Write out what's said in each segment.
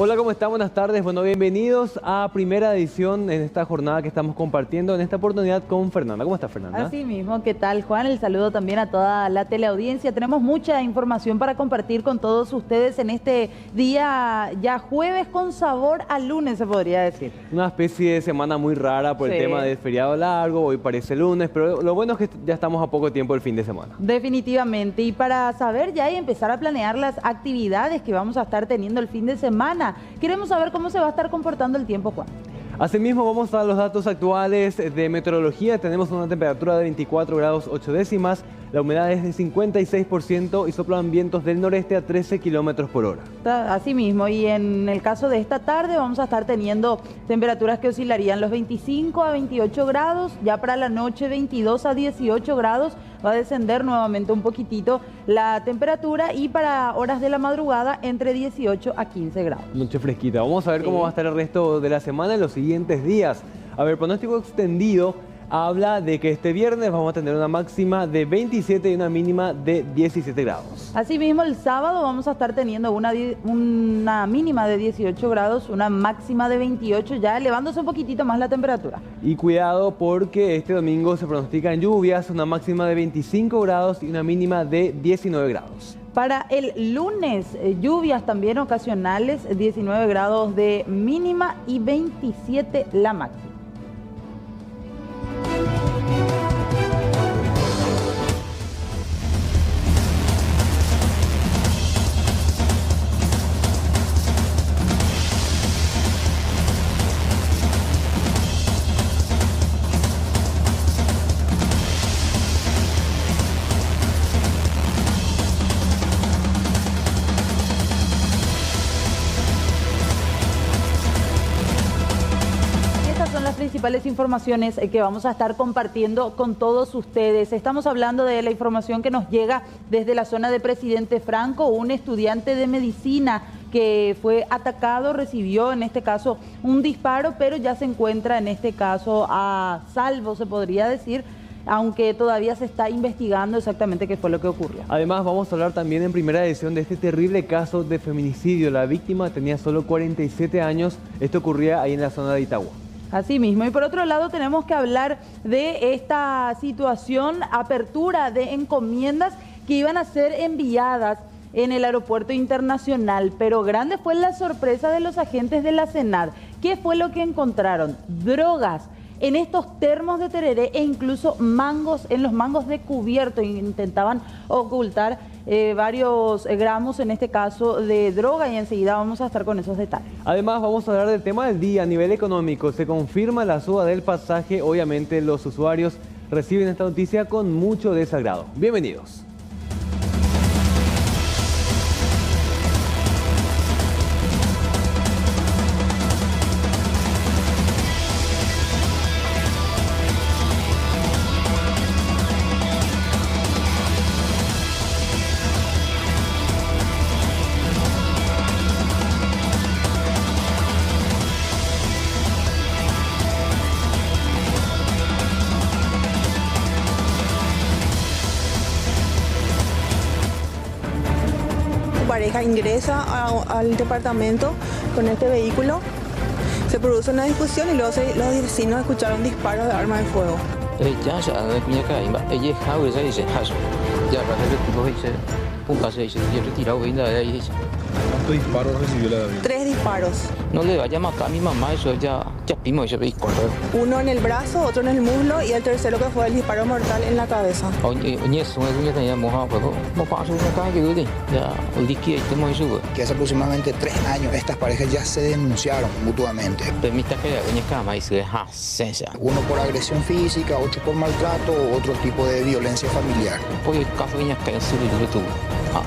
Hola, ¿cómo están? Buenas tardes. Bueno, bienvenidos a primera edición en esta jornada que estamos compartiendo en esta oportunidad con Fernanda. ¿Cómo estás, Fernanda? Así mismo, ¿qué tal, Juan? El saludo también a toda la teleaudiencia. Tenemos mucha información para compartir con todos ustedes en este día ya jueves con sabor a lunes, se podría decir. Una especie de semana muy rara por el tema del feriado largo. Hoy parece lunes, pero lo bueno es que ya estamos a poco tiempo del fin de semana. Definitivamente. Y para saber ya y empezar a planear las actividades que vamos a estar teniendo el fin de semana, queremos saber cómo se va a estar comportando el tiempo, Juan. Asimismo, vamos a los datos actuales de meteorología. Tenemos una temperatura de 24 grados 8 décimas, la humedad es de 56% y soplan vientos del noreste a 13 kilómetros por hora. Así mismo, y en el caso de esta tarde vamos a estar teniendo temperaturas que oscilarían los 25 a 28 grados, ya para la noche 22 a 18 grados, va a descender nuevamente un poquitito la temperatura y para horas de la madrugada entre 18 a 15 grados. Noche fresquita. Vamos a ver cómo va a estar el resto de la semana en los siguientes días. A ver, pronóstico extendido habla de que este viernes vamos a tener una máxima de 27 y una mínima de 17 grados. Asimismo, el sábado vamos a estar teniendo una mínima de 18 grados, una máxima de 28, ya elevándose un poquitito más la temperatura. Y cuidado porque este domingo se pronostican lluvias, una máxima de 25 grados y una mínima de 19 grados. Para el lunes, lluvias también ocasionales, 19 grados de mínima y 27 la máxima. Principales informaciones que vamos a estar compartiendo con todos ustedes. Estamos hablando de la información que nos llega desde la zona de Presidente Franco, un estudiante de medicina que fue atacado, recibió en este caso un disparo, pero ya se encuentra en este caso a salvo, se podría decir, aunque todavía se está investigando exactamente qué fue lo que ocurrió. Además, vamos a hablar también en primera edición de este terrible caso de feminicidio. La víctima tenía solo 47 años, esto ocurría ahí en la zona de Itagua. Así mismo. Y por otro lado tenemos que hablar de esta situación, apertura de encomiendas que iban a ser enviadas en el aeropuerto internacional, pero grande fue la sorpresa de los agentes de la SENAD. ¿Qué fue lo que encontraron? Drogas en estos termos de tereré e incluso mangos, en los mangos de cubierto, intentaban ocultar varios gramos, en este caso, de droga, y enseguida vamos a estar con esos detalles. Además, vamos a hablar del tema del día a nivel económico. Se confirma la suba del pasaje. Obviamente, los usuarios reciben esta noticia con mucho desagrado. Bienvenidos. Pareja ingresa al departamento con este vehículo, se produce una discusión y luego los vecinos escucharon disparos de arma de fuego. ¿Cuántos disparos recibió la David? 3 disparos. No le vaya a matar a mi mamá, eso ya vimos, eso es correr. Uno en el brazo, otro en el muslo y el tercero que fue el disparo mortal en la cabeza. Que hace aproximadamente 3 años estas parejas ya se denunciaron mutuamente. Uno por agresión física, otro por maltrato, otro tipo de violencia familiar.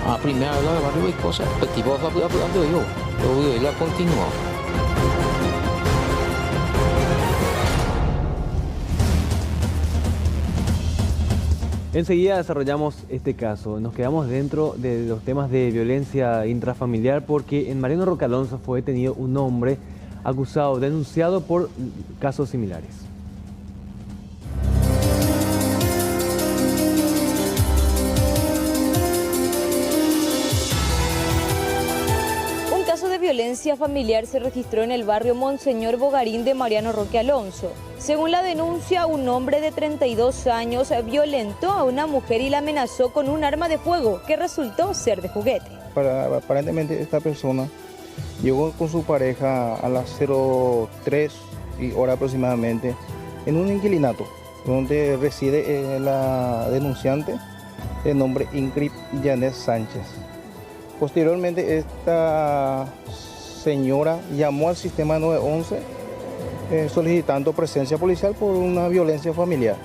A primera hora de barrio y cosas, pues tipo yo la continúo. Enseguida desarrollamos este caso. Nos quedamos dentro de los temas de violencia intrafamiliar porque en Mariano Roque Alonso fue detenido un hombre acusado, denunciado por casos similares. violencia familiar se registró en el barrio Monseñor Bogarín de Mariano Roque Alonso. Según la denuncia, un hombre de 32 años violentó a una mujer y la amenazó con un arma de fuego que resultó ser de juguete. Aparentemente esta persona llegó con su pareja a las 03 hora aproximadamente en un inquilinato donde reside la denunciante de nombre Ingrid Yanet Sánchez. Posteriormente esta señora llamó al sistema 911 solicitando presencia policial por una violencia familiar.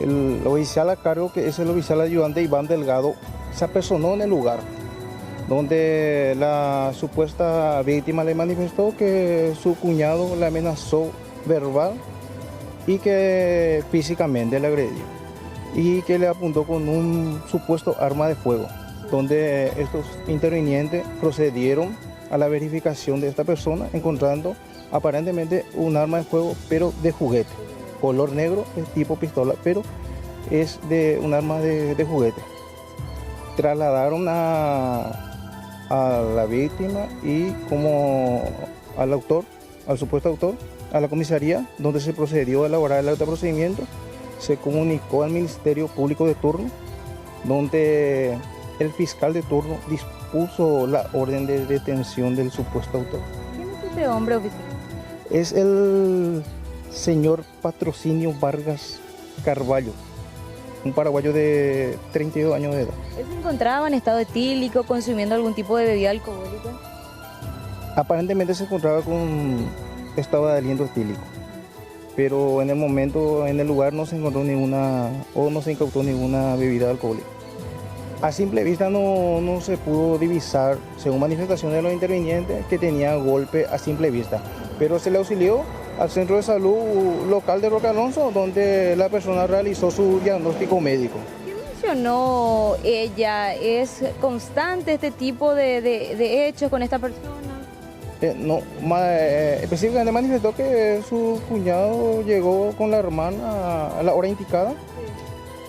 El oficial a cargo, que es el oficial ayudante Iván Delgado, se apersonó en el lugar, donde la supuesta víctima le manifestó que su cuñado la amenazó verbal y que físicamente le agredió y que le apuntó con un supuesto arma de fuego, donde estos intervinientes procedieron a la verificación de esta persona, encontrando aparentemente un arma de fuego, pero de juguete, color negro, es tipo pistola, pero es de un arma de juguete. Trasladaron a la víctima y como al autor, al supuesto autor, a la comisaría, donde se procedió a elaborar el acta de procedimiento. Se comunicó al Ministerio Público de turno, donde el fiscal de turno dispuso la orden de detención del supuesto autor. ¿Quién es este hombre, oficial? Es el señor Patrocinio Vargas Carballo, un paraguayo de 32 años de edad. ¿Él se encontraba en estado etílico, consumiendo algún tipo de bebida alcohólica? Aparentemente se encontraba con estado de aliento etílico, pero en el momento, en el lugar no se encontró no se incautó ninguna bebida alcohólica. A simple vista no se pudo divisar, según manifestaciones de los intervinientes, que tenía golpe a simple vista, pero se le auxilió al centro de salud local de Roque Alonso, donde la persona realizó su diagnóstico médico. ¿Qué mencionó ella? ¿Es constante este tipo de hechos con esta persona? Específicamente manifestó que su cuñado llegó con la hermana a la hora indicada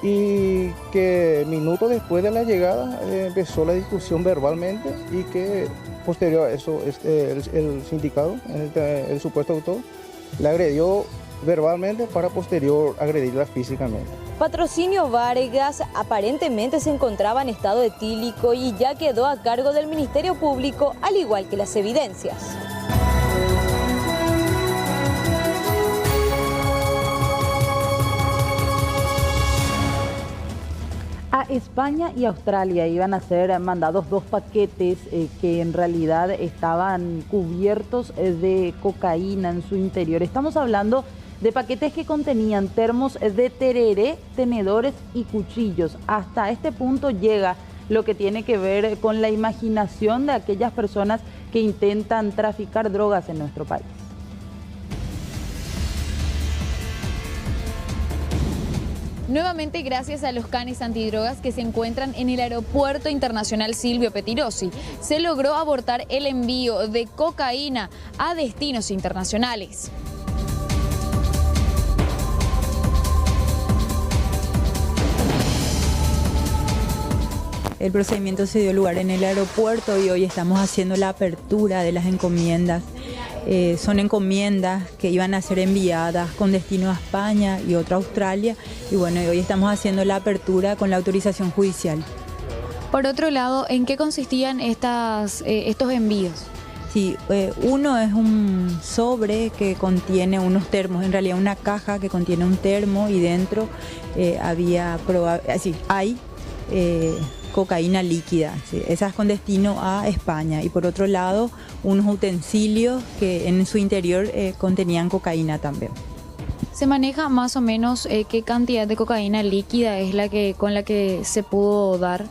y que minutos después de la llegada empezó la discusión verbalmente y que posterior a eso el sindicado, el supuesto autor, le agredió verbalmente para posterior agredirla físicamente. Patrocinio Vargas aparentemente se encontraba en estado etílico y ya quedó a cargo del Ministerio Público, al igual que las evidencias. A España y Australia iban a ser mandados 2 paquetes que en realidad estaban cubiertos de cocaína en su interior. Estamos hablando de paquetes que contenían termos de tereré, tenedores y cuchillos. Hasta este punto llega lo que tiene que ver con la imaginación de aquellas personas que intentan traficar drogas en nuestro país. Nuevamente gracias a los canes antidrogas que se encuentran en el Aeropuerto Internacional Silvio Pettirossi, se logró abortar el envío de cocaína a destinos internacionales. El procedimiento se dio lugar en el aeropuerto y hoy estamos haciendo la apertura de las encomiendas. Son encomiendas que iban a ser enviadas con destino a España y otra a Australia. Y bueno, hoy estamos haciendo la apertura con la autorización judicial. Por otro lado, ¿en qué consistían estos envíos? Sí, uno es un sobre que contiene unos termos, en realidad una caja que contiene un termo y dentro hay cocaína líquida, ¿sí? Esas con destino a España. Y por otro lado, unos utensilios que en su interior contenían cocaína también. ¿Se maneja más o menos qué cantidad de cocaína líquida es con la que se pudo dar?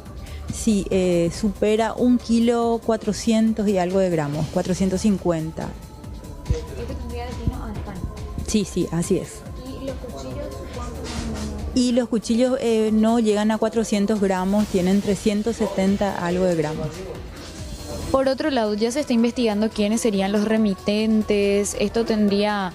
Sí, supera 1 kilo 400 y algo de gramos, 450. ¿Esto tendría destino a España? Sí, así es. ¿Y los cuchillos cuántos? Y los cuchillos no llegan a 400 gramos, tienen 370 algo de gramos. Por otro lado, ya se está investigando quiénes serían los remitentes. ¿Esto tendría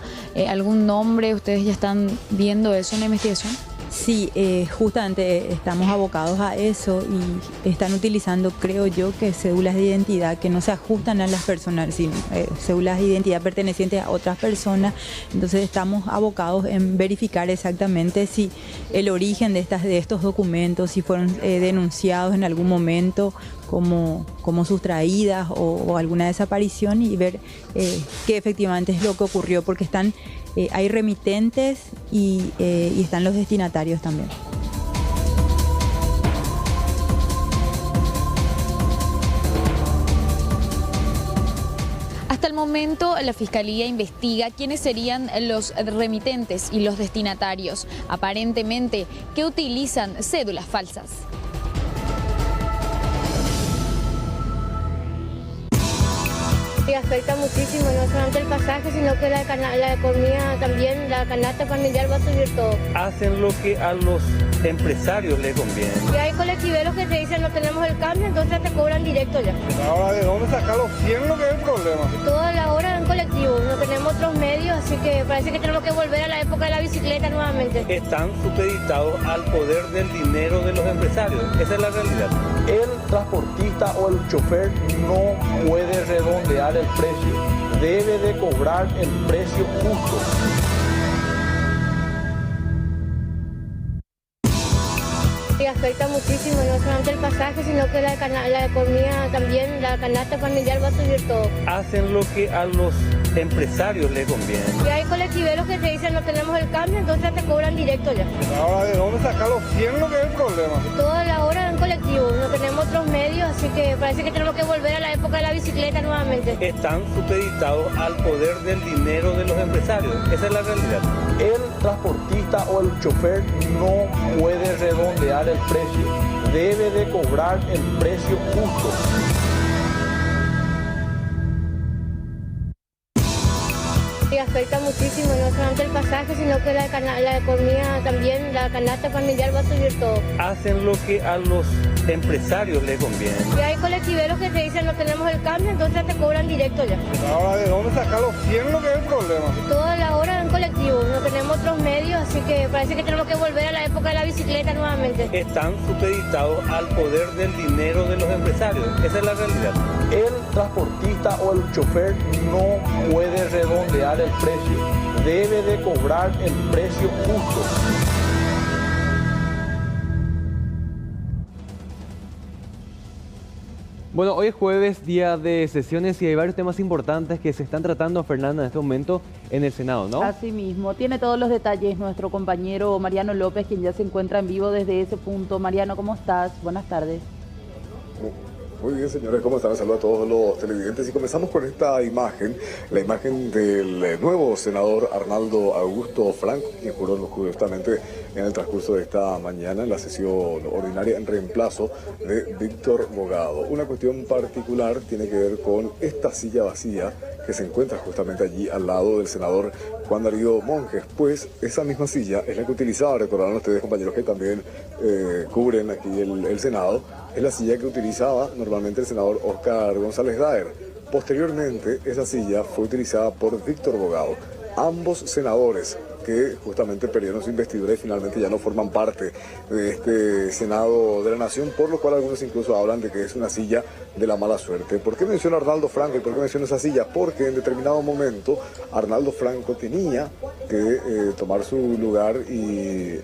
algún nombre? ¿Ustedes ya están viendo eso en la investigación? Sí, justamente estamos abocados a eso y están utilizando, creo yo, que cédulas de identidad que no se ajustan a las personas, sino cédulas de identidad pertenecientes a otras personas. Entonces estamos abocados en verificar exactamente si el origen de estos documentos, si fueron denunciados en algún momento como sustraídas o alguna desaparición, y ver qué efectivamente es lo que ocurrió, porque hay remitentes y están los destinatarios también. Hasta el momento, la Fiscalía investiga quiénes serían los remitentes y los destinatarios, aparentemente que utilizan cédulas falsas. Y afecta muchísimo, no solamente el pasaje, sino que la economía también, la canasta familiar va a subir todo. Hacen lo que a los empresarios les conviene. Y hay colectiveros que te dicen no tenemos el cambio, entonces te cobran directo ya. Ahora, ¿de dónde sacar los 100 lo que es el problema? Toda la hora en colectivo, no tenemos otros medios, así que parece que tenemos que volver a la época de la bicicleta nuevamente. Están supeditados al poder del dinero de los empresarios, esa es la realidad. El transportista o el chofer no puede redondear el precio, debe de cobrar el precio justo. Y afecta muchísimo, no solamente el pasaje, sino que la economía también, la canasta familiar va a subir todo. Hacen lo que a los empresarios les conviene. Y hay colectiveros que te dicen no tenemos el cambio, entonces te cobran directo ya. Ahora, ¿de dónde sacar los 100 lo que es el problema? Toda la hora en colectivo, no tenemos otros medios, así que parece que tenemos que volver a la época de la bicicleta nuevamente. Están supeditados al poder del dinero de los empresarios, esa es la realidad. El transportista o el chofer no puede redondear el precio, debe de cobrar el precio justo. Y afecta muchísimo, no solamente el pasaje, sino que la economía también, la canasta familiar va a subir todo. Hacen lo que a los empresarios les conviene. Y hay colectiveros que te dicen no tenemos el cambio, entonces te cobran directo ya. Ahora, ¿de dónde sacar los 100 lo que es el problema? Toda la hora en colectivo, no tenemos otros medios, así que parece que tenemos que volver a la época de la bicicleta nuevamente. Están supeditados al poder del dinero de los empresarios, esa es la realidad. El transportista o el chofer no puede redondear el precio, debe de cobrar el precio justo. Bueno, hoy es jueves, día de sesiones, y hay varios temas importantes que se están tratando, Fernanda, en este momento en el Senado, ¿no? Así mismo, tiene todos los detalles nuestro compañero Mariano López, quien ya se encuentra en vivo desde ese punto. Mariano, ¿cómo estás? Buenas tardes. Muy bien, señores, ¿cómo están? Saludos a todos los televidentes y comenzamos con esta imagen, la imagen del nuevo senador Arnaldo Augusto Franco, quien juró justamente en el transcurso de esta mañana en la sesión ordinaria en reemplazo de Víctor Bogado. Una cuestión particular tiene que ver con esta silla vacía que se encuentra justamente allí al lado del senador Juan Darío Monjes, pues esa misma silla es la que utilizaba, recordarán ustedes, compañeros que también cubren aquí el Senado, es la silla que utilizaba normalmente el senador Óscar González Daer. Posteriormente, esa silla fue utilizada por Víctor Bogado. Ambos senadores que justamente perdieron su investidura y finalmente ya no forman parte de este Senado de la Nación, por lo cual algunos incluso hablan de que es una silla de la mala suerte. ¿Por qué menciona Arnaldo Franco y por qué menciona esa silla? Porque en determinado momento Arnaldo Franco tenía que tomar su lugar y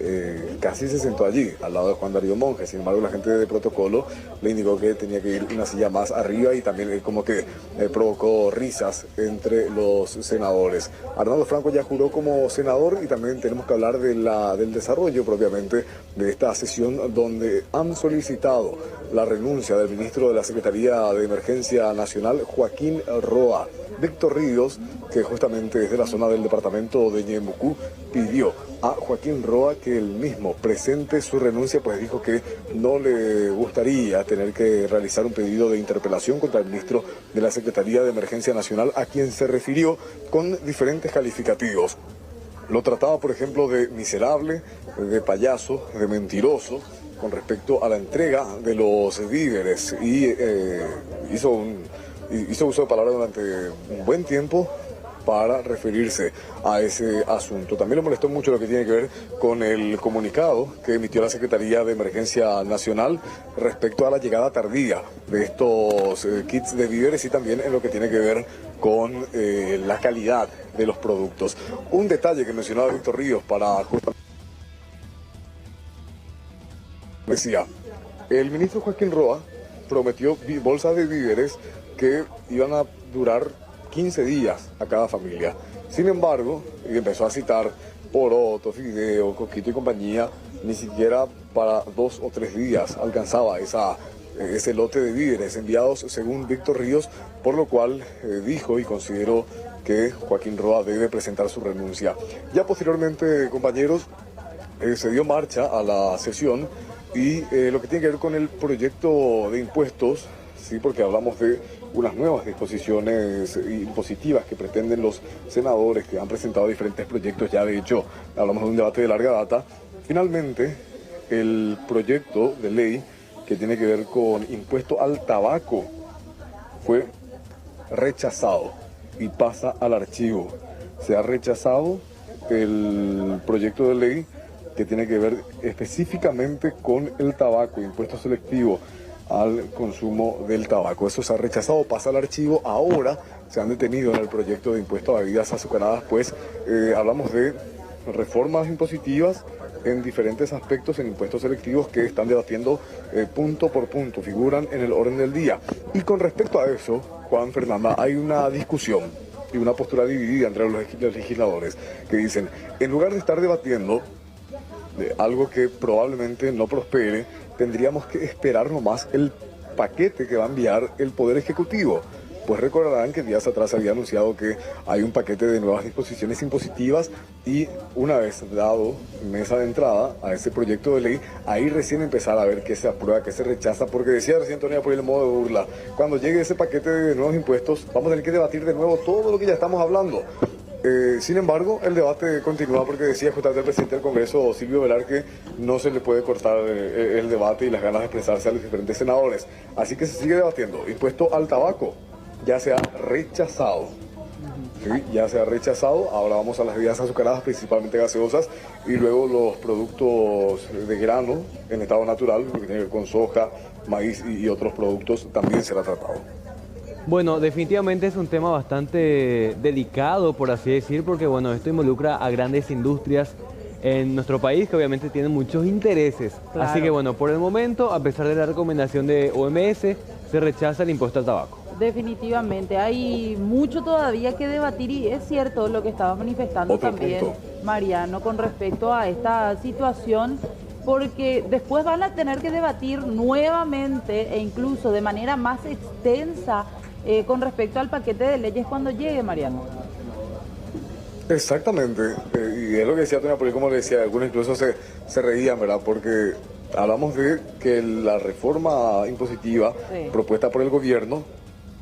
casi se sentó allí, al lado de Juan Darío Monjes. Sin embargo, la gente de protocolo le indicó que tenía que ir una silla más arriba y también como que provocó risas entre los senadores. Arnaldo Franco ya juró como senador y también tenemos que hablar de del desarrollo propiamente de esta sesión donde han solicitado la renuncia del ministro de la Secretaría de Emergencia Nacional, Joaquín Roa. Víctor Ríos, que justamente es de la zona del departamento de Ñemucú, pidió a Joaquín Roa que él mismo presente su renuncia, pues dijo que no le gustaría tener que realizar un pedido de interpelación contra el ministro de la Secretaría de Emergencia Nacional, a quien se refirió con diferentes calificativos. Lo trataba, por ejemplo, de miserable, de payaso, de mentiroso, con respecto a la entrega de los víveres y hizo uso de palabras durante un buen tiempo para referirse a ese asunto. También le molestó mucho lo que tiene que ver con el comunicado que emitió la Secretaría de Emergencia Nacional respecto a la llegada tardía de estos kits de víveres y también en lo que tiene que ver con la calidad de los productos. Un detalle que mencionaba Víctor Ríos para justamente... Decía, el ministro Joaquín Roa prometió bolsas de víveres que iban a durar 15 días a cada familia. Sin embargo, y empezó a citar porotos, fideos, coquito y compañía, ni siquiera para 2 o 3 días alcanzaba ese lote de víveres enviados según Víctor Ríos, por lo cual dijo y consideró que Joaquín Roa debe presentar su renuncia. Ya posteriormente, compañeros, se dio marcha a la sesión y lo que tiene que ver con el proyecto de impuestos, sí, porque hablamos de unas nuevas disposiciones impositivas que pretenden los senadores que han presentado diferentes proyectos, ya de hecho hablamos de un debate de larga data. Finalmente, el proyecto de ley que tiene que ver con impuesto al tabaco fue rechazado y pasa al archivo. Se ha rechazado el proyecto de ley que tiene que ver específicamente con el tabaco, impuesto selectivo al consumo del tabaco. Eso se ha rechazado, pasa al archivo. Ahora se han detenido en el proyecto de impuesto a bebidas azucaradas, pues hablamos de reformas impositivas en diferentes aspectos en impuestos selectivos que están debatiendo punto por punto, figuran en el orden del día. Y con respecto a eso, Juan, Fernanda, hay una discusión y una postura dividida entre los legisladores que dicen, en lugar de estar debatiendo de algo que probablemente no prospere, tendríamos que esperar nomás el paquete que va a enviar el Poder Ejecutivo. Pues recordarán que días atrás había anunciado que hay un paquete de nuevas disposiciones impositivas y una vez dado mesa de entrada a ese proyecto de ley, ahí recién empezar a ver qué se aprueba, qué se rechaza, porque decía recién Antonia por el modo de burla, cuando llegue ese paquete de nuevos impuestos vamos a tener que debatir de nuevo todo lo que ya estamos hablando. Sin embargo, el debate continúa porque decía justamente el presidente del Congreso, Silvio Velar, que no se le puede cortar el debate y las ganas de expresarse a los diferentes senadores. Así que se sigue debatiendo. Impuesto al tabaco ya se ha rechazado. ¿Sí? Ya se ha rechazado. Ahora vamos a las bebidas azucaradas, principalmente gaseosas, y luego los productos de grano en estado natural, que tiene que ver con soja, maíz y otros productos, también será tratado. Bueno, definitivamente es un tema bastante delicado, por así decir, porque bueno, esto involucra a grandes industrias en nuestro país que obviamente tienen muchos intereses. Claro. Así que bueno, por el momento, a pesar de la recomendación de OMS, se rechaza el impuesto al tabaco. Definitivamente, hay mucho todavía que debatir y es cierto lo que estaba manifestando Otro también punto. Mariano con respecto a esta situación, porque después van a tener que debatir nuevamente e incluso de manera más extensa con respecto al paquete de leyes cuando llegue, Mariano. Exactamente, y es lo que decía Antonia, porque como le decía, algunos incluso se reían, ¿verdad? Porque hablamos de que la reforma impositiva propuesta por el gobierno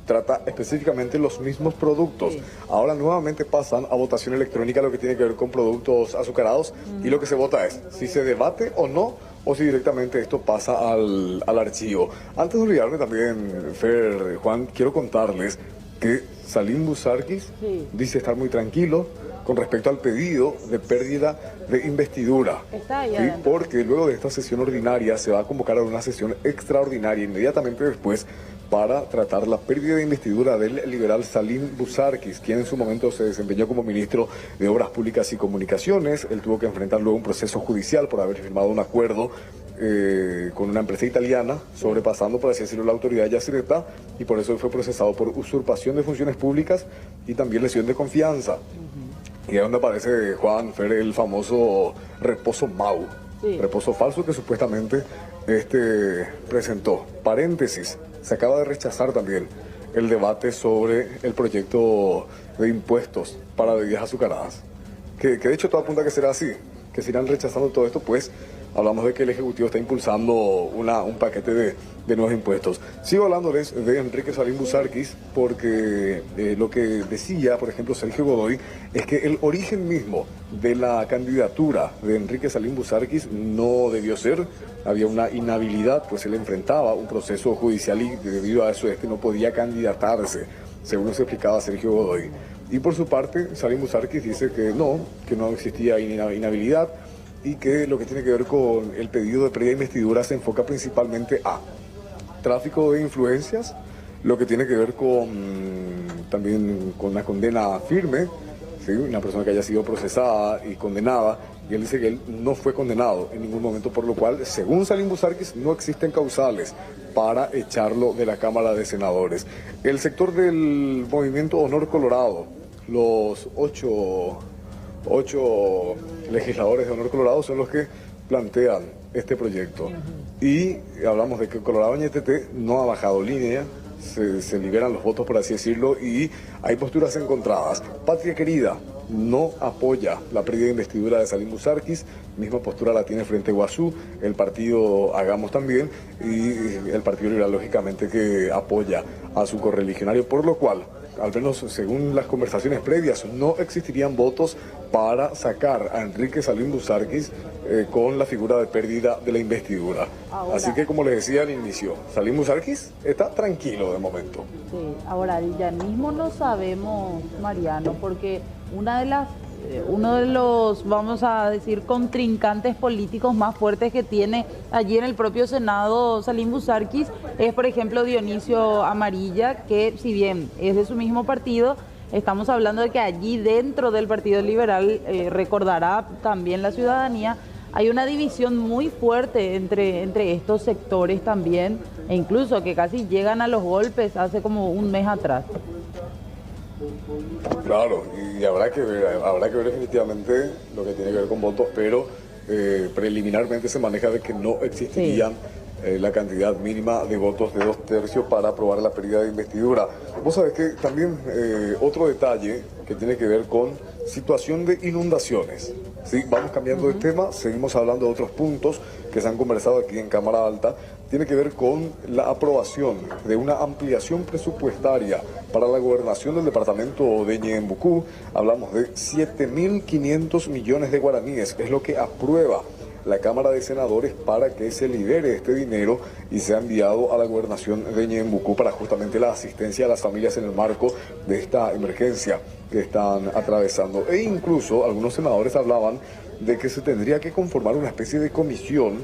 trata específicamente los mismos productos. Ahora nuevamente pasan a votación electrónica lo que tiene que ver con productos azucarados y lo que se vota es si se debate o no, o si directamente esto pasa al archivo. Antes de olvidarme también, Fer, Juan, quiero contarles que Salim Busarquis dice estar muy tranquilo con respecto al pedido de pérdida de investidura. Está ahí ¿sí? Porque luego de esta sesión ordinaria se va a convocar a una sesión extraordinaria inmediatamente después para tratar la pérdida de investidura del liberal Salim Busarquis, quien en su momento se desempeñó como ministro de Obras Públicas y Comunicaciones. Él tuvo que enfrentar luego un proceso judicial por haber firmado un acuerdo con una empresa italiana, sobrepasando, por así decirlo, la autoridad Yacyretá, y por eso él fue procesado por usurpación de funciones públicas y también lesión de confianza. Y es donde aparece, Juan, Fer, el famoso reposo MAU, reposo falso que supuestamente presentó. Paréntesis, se acaba de rechazar también el debate sobre el proyecto de impuestos para bebidas azucaradas, que de hecho todo apunta a que será así, que se irán rechazando todo esto, pues hablamos de que el Ejecutivo está impulsando un paquete de nuevos impuestos. Sigo hablándoles de Enrique Salim Busarquis porque lo que decía, por ejemplo, Sergio Godoy, es que el origen mismo de la candidatura de Enrique Salim Busarquis no debió ser, había una inhabilidad, pues él enfrentaba un proceso judicial y debido a eso no podía candidatarse, según se explicaba Sergio Godoy. Y por su parte, Salim Busarquis dice que no existía inhabilidad y que lo que tiene que ver con el pedido de pérdida de investidura se enfoca principalmente a tráfico de influencias, lo que tiene que ver también con una condena firme, ¿sí? Una persona que haya sido procesada y condenada, y él dice que él no fue condenado en ningún momento, por lo cual, según Salim Busarquis, no existen causales para echarlo de la Cámara de Senadores. El sector del movimiento Honor Colorado, los ocho legisladores de Honor Colorado son los que plantean este proyecto. Y hablamos de que Colorado Ñetetê no ha bajado línea, se liberan los votos, por así decirlo, y hay posturas encontradas. Patria Querida no apoya la pérdida de investidura de Salim Busarquis, misma postura la tiene Frente Guazú, el partido Hagamos también, y el Partido Liberal, lógicamente, que apoya a su correligionario, por lo cual, al menos según las conversaciones previas, no existirían votos para sacar a Enrique Salim Busarquis con la figura de pérdida de la investidura. Ahora, así que, como les decía al inicio, Salim Busarquis está tranquilo de momento. Sí, ahora ya mismo no sabemos, Mariano, porque uno de los, vamos a decir, contrincantes políticos más fuertes que tiene allí en el propio Senado Salim Busarquis es, por ejemplo, Dionisio Amarilla, que si bien es de su mismo partido, estamos hablando de que allí dentro del Partido Liberal, recordará también la ciudadanía, hay una división muy fuerte entre estos sectores también, e incluso que casi llegan a los golpes hace como un mes atrás. Claro, y habrá que ver definitivamente lo que tiene que ver con votos, pero preliminarmente se maneja de que no existirían la cantidad mínima de votos de 2/3 para aprobar la pérdida de investidura. Vos sabés que también otro detalle que tiene que ver con situación de inundaciones. ¿Sí? Vamos cambiando de tema, seguimos hablando de otros puntos que se han conversado aquí en Cámara Alta. Tiene que ver con la aprobación de una ampliación presupuestaria para la gobernación del departamento de Ñeembucú. Hablamos de 7.500 millones de guaraníes, es lo que aprueba la Cámara de Senadores para que se libere este dinero y sea enviado a la gobernación de Ñeembucú para justamente la asistencia a las familias en el marco de esta emergencia que están atravesando. E incluso algunos senadores hablaban de que se tendría que conformar una especie de comisión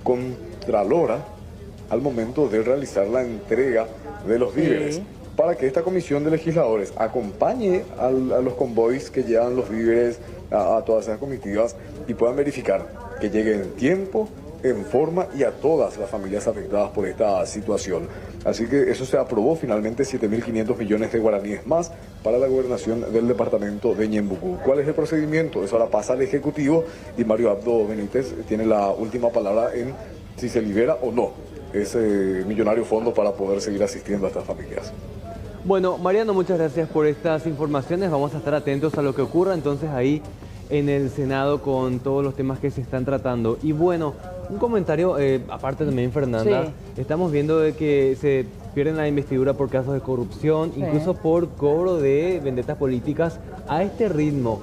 contralora al momento de realizar la entrega de los víveres, para que esta comisión de legisladores acompañe a los convoys que llevan los víveres a todas esas comitivas y puedan verificar que lleguen en tiempo, en forma y a todas las familias afectadas por esta situación. Así que eso se aprobó finalmente, 7.500 millones de guaraníes más para la gobernación del departamento de Ñeembucú. ¿Cuál es el procedimiento? Eso ahora pasa al Ejecutivo y Mario Abdo Benítez tiene la última palabra en si se libera o no ese millonario fondo para poder seguir asistiendo a estas familias. Bueno, Mariano, muchas gracias por estas informaciones. Vamos a estar atentos a lo que ocurra entonces ahí en el Senado con todos los temas que se están tratando. Y bueno, un comentario, aparte también, Fernanda, estamos viendo de que se pierden la investidura por casos de corrupción, incluso por cobro de vendetas políticas a este ritmo.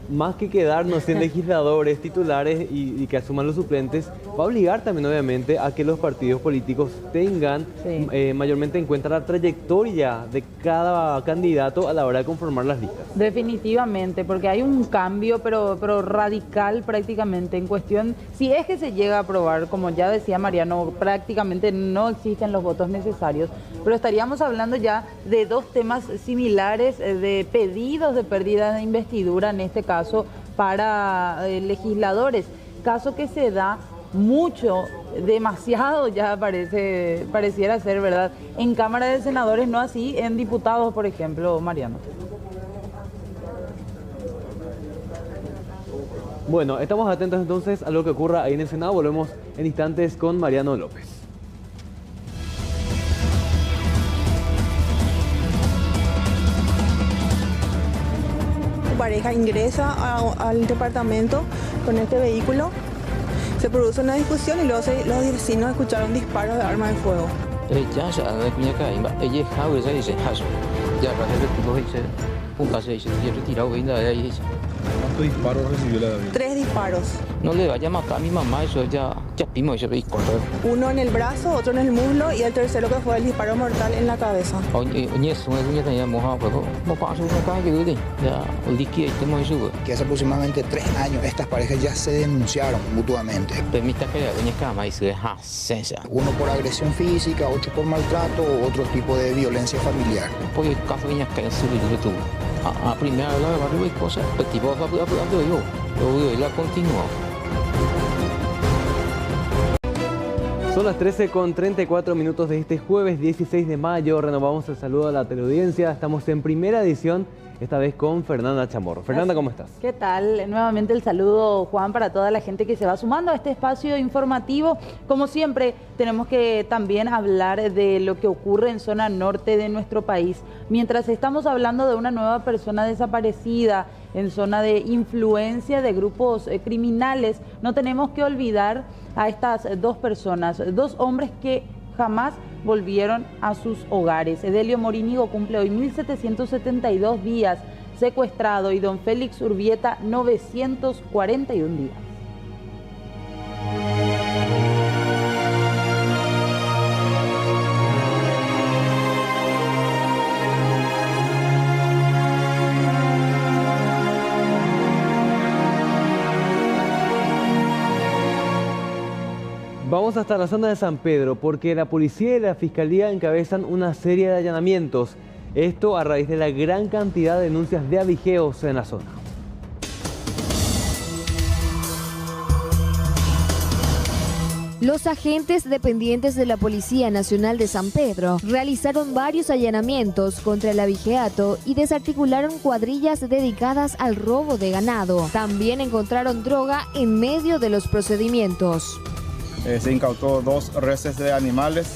Más que quedarnos en legisladores titulares y que asuman los suplentes, va a obligar también obviamente a que los partidos políticos tengan mayormente en cuenta la trayectoria de cada candidato a la hora de conformar las listas. Definitivamente, porque hay un cambio pero radical prácticamente en cuestión, si es que se llega a aprobar, como ya decía Mariano, prácticamente no existen los votos necesarios, pero estaríamos hablando ya de dos temas similares, de pedidos de pérdida de investidura, en este caso para legisladores, caso que se da mucho, demasiado ya pareciera ser, ¿verdad? En Cámara de Senadores, no así en diputados, por ejemplo, Mariano. Bueno, estamos atentos entonces a lo que ocurra ahí en el Senado. Volvemos en instantes con Mariano López. Pareja ingresa al departamento con este vehículo, se produce una discusión y luego los vecinos escucharon disparos de arma de fuego. ¿Cuántos disparos recibió la David? 3 disparos. No le vaya a matar a mi mamá, eso ya pimo, eso y correr. Uno en el brazo, otro en el muslo y el tercero que fue el disparo mortal en la cabeza. Que hace aproximadamente 3 años estas parejas ya se denunciaron mutuamente. Uno por agresión física, otro por maltrato, otro tipo de violencia familiar. A primera hora de barrio y cosas, tipo yo la continúo. Son las 13:34 de este jueves 16 de mayo. Renovamos el saludo a la teleaudiencia. Estamos en primera edición, esta vez con Fernanda Chamorro. Fernanda, ¿cómo estás? ¿Qué tal? Nuevamente el saludo, Juan, para toda la gente que se va sumando a este espacio informativo. Como siempre, tenemos que también hablar de lo que ocurre en zona norte de nuestro país. Mientras estamos hablando de una nueva persona desaparecida en zona de influencia de grupos criminales, no tenemos que olvidar a estas 2 personas, 2 hombres que jamás volvieron a sus hogares. Edelio Morínigo cumple hoy 1772 días secuestrado y don Félix Urbieta 941 días. Vamos hasta la zona de San Pedro porque la policía y la fiscalía encabezan una serie de allanamientos. Esto a raíz de la gran cantidad de denuncias de abigeos en la zona. Los agentes dependientes de la Policía Nacional de San Pedro realizaron varios allanamientos contra el abigeato y desarticularon cuadrillas dedicadas al robo de ganado. También encontraron droga en medio de los procedimientos. Se incautó 2 reses de animales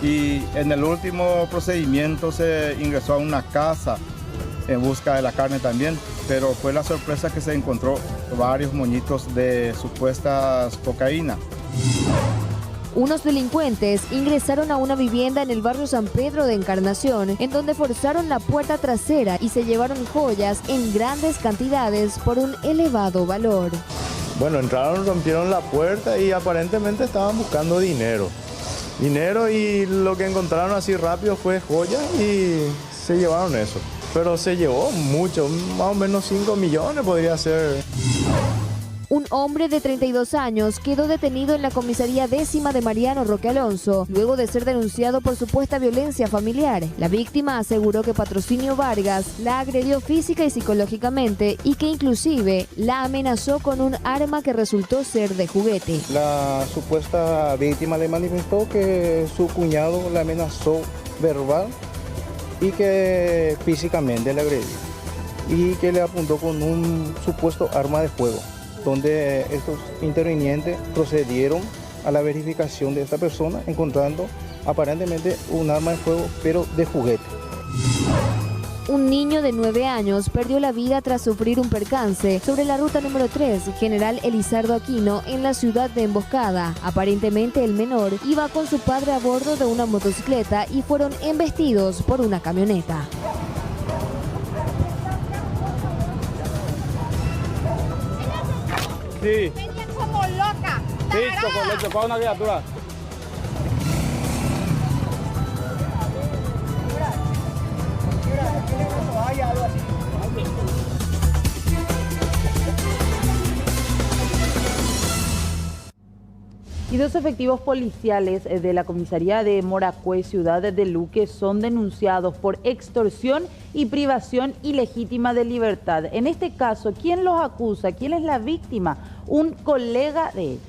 y en el último procedimiento se ingresó a una casa en busca de la carne también, pero fue la sorpresa que se encontró varios moñitos de supuestas cocaína. Unos delincuentes ingresaron a una vivienda en el barrio San Pedro de Encarnación, en donde forzaron la puerta trasera y se llevaron joyas en grandes cantidades por un elevado valor. Bueno, entraron, rompieron la puerta y aparentemente estaban buscando dinero. Y lo que encontraron así rápido fue joyas y se llevaron eso. Pero se llevó mucho, más o menos 5 millones podría ser. Un hombre de 32 años quedó detenido en la comisaría 10ª de Mariano Roque Alonso, luego de ser denunciado por supuesta violencia familiar. La víctima aseguró que Patrocinio Vargas la agredió física y psicológicamente y que inclusive la amenazó con un arma que resultó ser de juguete. La supuesta víctima le manifestó que su cuñado la amenazó verbal y que físicamente le agredió y que le apuntó con un supuesto arma de fuego, donde estos intervinientes procedieron a la verificación de esta persona, encontrando aparentemente un arma de fuego, pero de juguete. Un niño de 9 años perdió la vida tras sufrir un percance sobre la ruta número 3, General Elizardo Aquino, en la ciudad de Emboscada. Aparentemente el menor iba con su padre a bordo de una motocicleta y fueron embestidos por una camioneta. Sí. Venían como loca. Sí, le chocó a una criatura. Y 2 efectivos policiales de la comisaría de Moracué, ciudad de Luque, son denunciados por extorsión y privación ilegítima de libertad. En este caso, ¿quién los acusa? ¿Quién es la víctima? Un colega de ellos.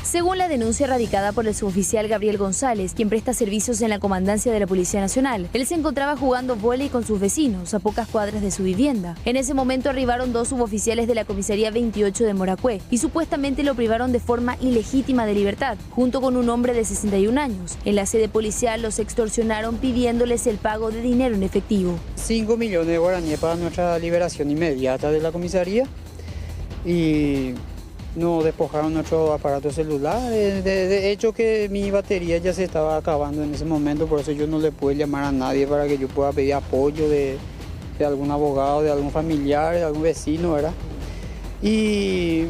Según la denuncia radicada por el suboficial Gabriel González, quien presta servicios en la comandancia de la Policía Nacional, él se encontraba jugando vóley con sus vecinos a pocas cuadras de su vivienda. En ese momento arribaron 2 suboficiales de la comisaría 28 de Moracué y supuestamente lo privaron de forma ilegítima de libertad, junto con un hombre de 61 años. En la sede policial los extorsionaron pidiéndoles el pago de dinero en efectivo. 5 millones de guaraníes para nuestra liberación inmediata de la comisaría y nos despojaron nuestro aparato celular. De hecho que mi batería ya se estaba acabando en ese momento, por eso yo no le pude llamar a nadie para que yo pueda pedir apoyo de de algún abogado, de algún familiar, de algún vecino, ¿verdad? Y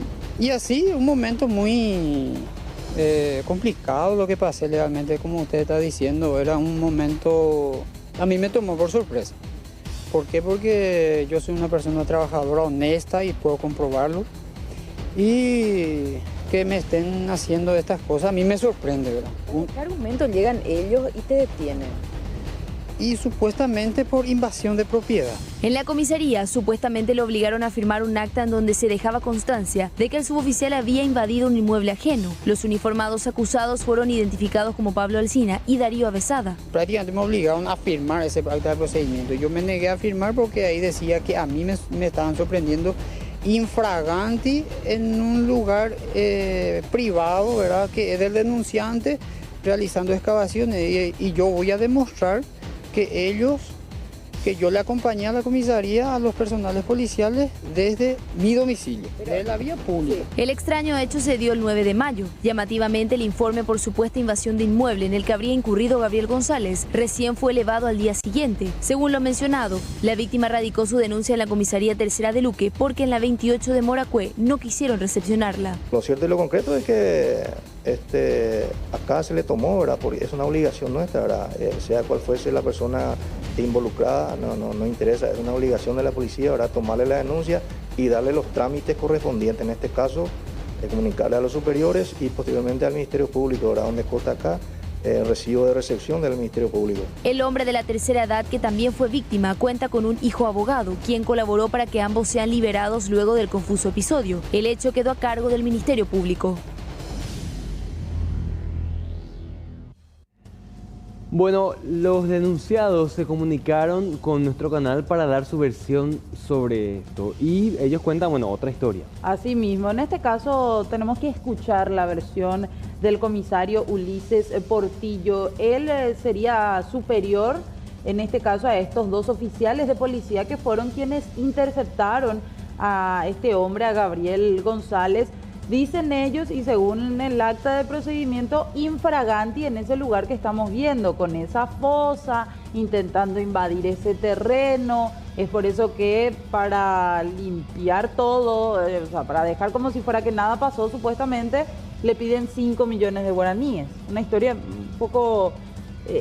así, un momento muy complicado lo que pasé legalmente, como usted está diciendo, era un momento, a mí me tomó por sorpresa. ¿Por qué? Porque yo soy una persona trabajadora, honesta y puedo comprobarlo. Y que me estén haciendo estas cosas a mí me sorprende, ¿verdad? ¿Con qué argumento llegan ellos y te detienen? Y supuestamente por invasión de propiedad. En la comisaría, supuestamente le obligaron a firmar un acta en donde se dejaba constancia de que el suboficial había invadido un inmueble ajeno. Los uniformados acusados fueron identificados como Pablo Alsina y Darío Avesada. Prácticamente me obligaron a firmar ese acta de procedimiento. Yo me negué a firmar porque ahí decía que a mí me estaban sorprendiendo infraganti en un lugar privado, ¿verdad? Que es del denunciante, realizando excavaciones. Y yo voy a demostrar que yo le acompañé a la comisaría a los personales policiales desde mi domicilio, de la vía pública. El extraño hecho se dio el 9 de mayo. Llamativamente, el informe por supuesta invasión de inmueble en el que habría incurrido Gabriel González recién fue elevado al día siguiente. Según lo mencionado, la víctima radicó su denuncia en la comisaría tercera de Luque porque en la 28 de Moracué no quisieron recepcionarla. Lo cierto y lo concreto es que acá se le tomó, ¿verdad? Porque es una obligación nuestra, ¿verdad? Sea cual fuese la persona involucrada, no interesa, es una obligación de la policía, ¿verdad? Tomarle la denuncia y darle los trámites correspondientes, en este caso, comunicarle a los superiores y posteriormente al Ministerio Público, ¿verdad? Donde consta acá recibo de recepción del Ministerio Público. El hombre de la tercera edad, que también fue víctima, cuenta con un hijo abogado, quien colaboró para que ambos sean liberados luego del confuso episodio. El hecho quedó a cargo del Ministerio Público. Bueno, los denunciados se comunicaron con nuestro canal para dar su versión sobre esto y ellos cuentan, bueno, otra historia. Así mismo, en este caso tenemos que escuchar la versión del comisario Ulises Portillo. Él sería superior, en este caso, a estos dos oficiales de policía que fueron quienes interceptaron a este hombre, a Gabriel González. Dicen ellos, y según el acta de procedimiento, infraganti en ese lugar que estamos viendo, con esa fosa, intentando invadir ese terreno. Es por eso que para limpiar todo, o sea, para dejar como si fuera que nada pasó, supuestamente, le piden 5 millones de guaraníes. Una historia un poco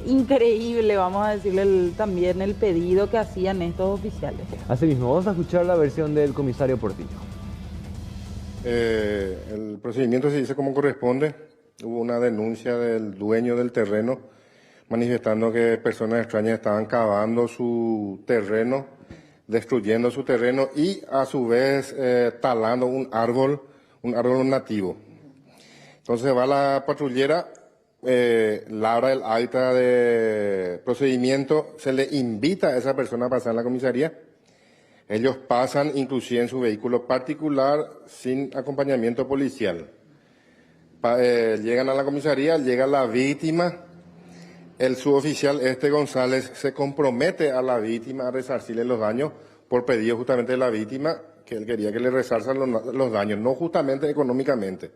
increíble, vamos a decirle también el pedido que hacían estos oficiales. Así mismo, vamos a escuchar la versión del comisario Portillo. El procedimiento se dice como corresponde. Hubo una denuncia del dueño del terreno manifestando que personas extrañas estaban cavando su terreno, destruyendo su terreno y a su vez talando un árbol nativo. Entonces va la patrullera, labra el acta de procedimiento, se le invita a esa persona a pasar a la comisaría. Ellos pasan inclusive en su vehículo particular sin acompañamiento policial. Llegan a la comisaría, llega la víctima, el suboficial González se compromete a la víctima a resarcirle los daños por pedido justamente de la víctima, que él quería que le resarcen los daños, no justamente económicamente,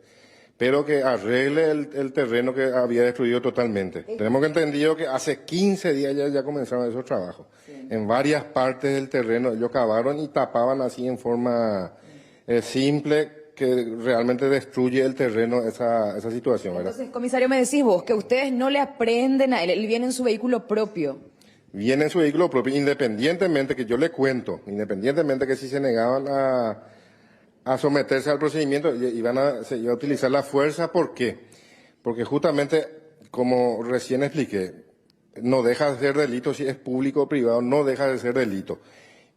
pero que arregle el terreno que había destruido totalmente. Tenemos que entendido que hace 15 días ya comenzaron esos trabajos. Sí. En varias partes del terreno ellos cavaron y tapaban así en forma simple, que realmente destruye el terreno esa situación, ¿verdad? Entonces, comisario, me decís vos que ustedes no le aprenden a él viene en su vehículo propio. Viene en su vehículo propio, independientemente, que yo le cuento, independientemente que si se negaban a someterse al procedimiento, iban a utilizar la fuerza. ¿Por qué? Porque justamente, como recién expliqué, no deja de ser delito, si es público o privado, no deja de ser delito.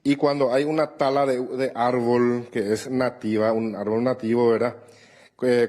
Y cuando hay una tala de árbol que es nativa, un árbol nativo, ¿verdad?,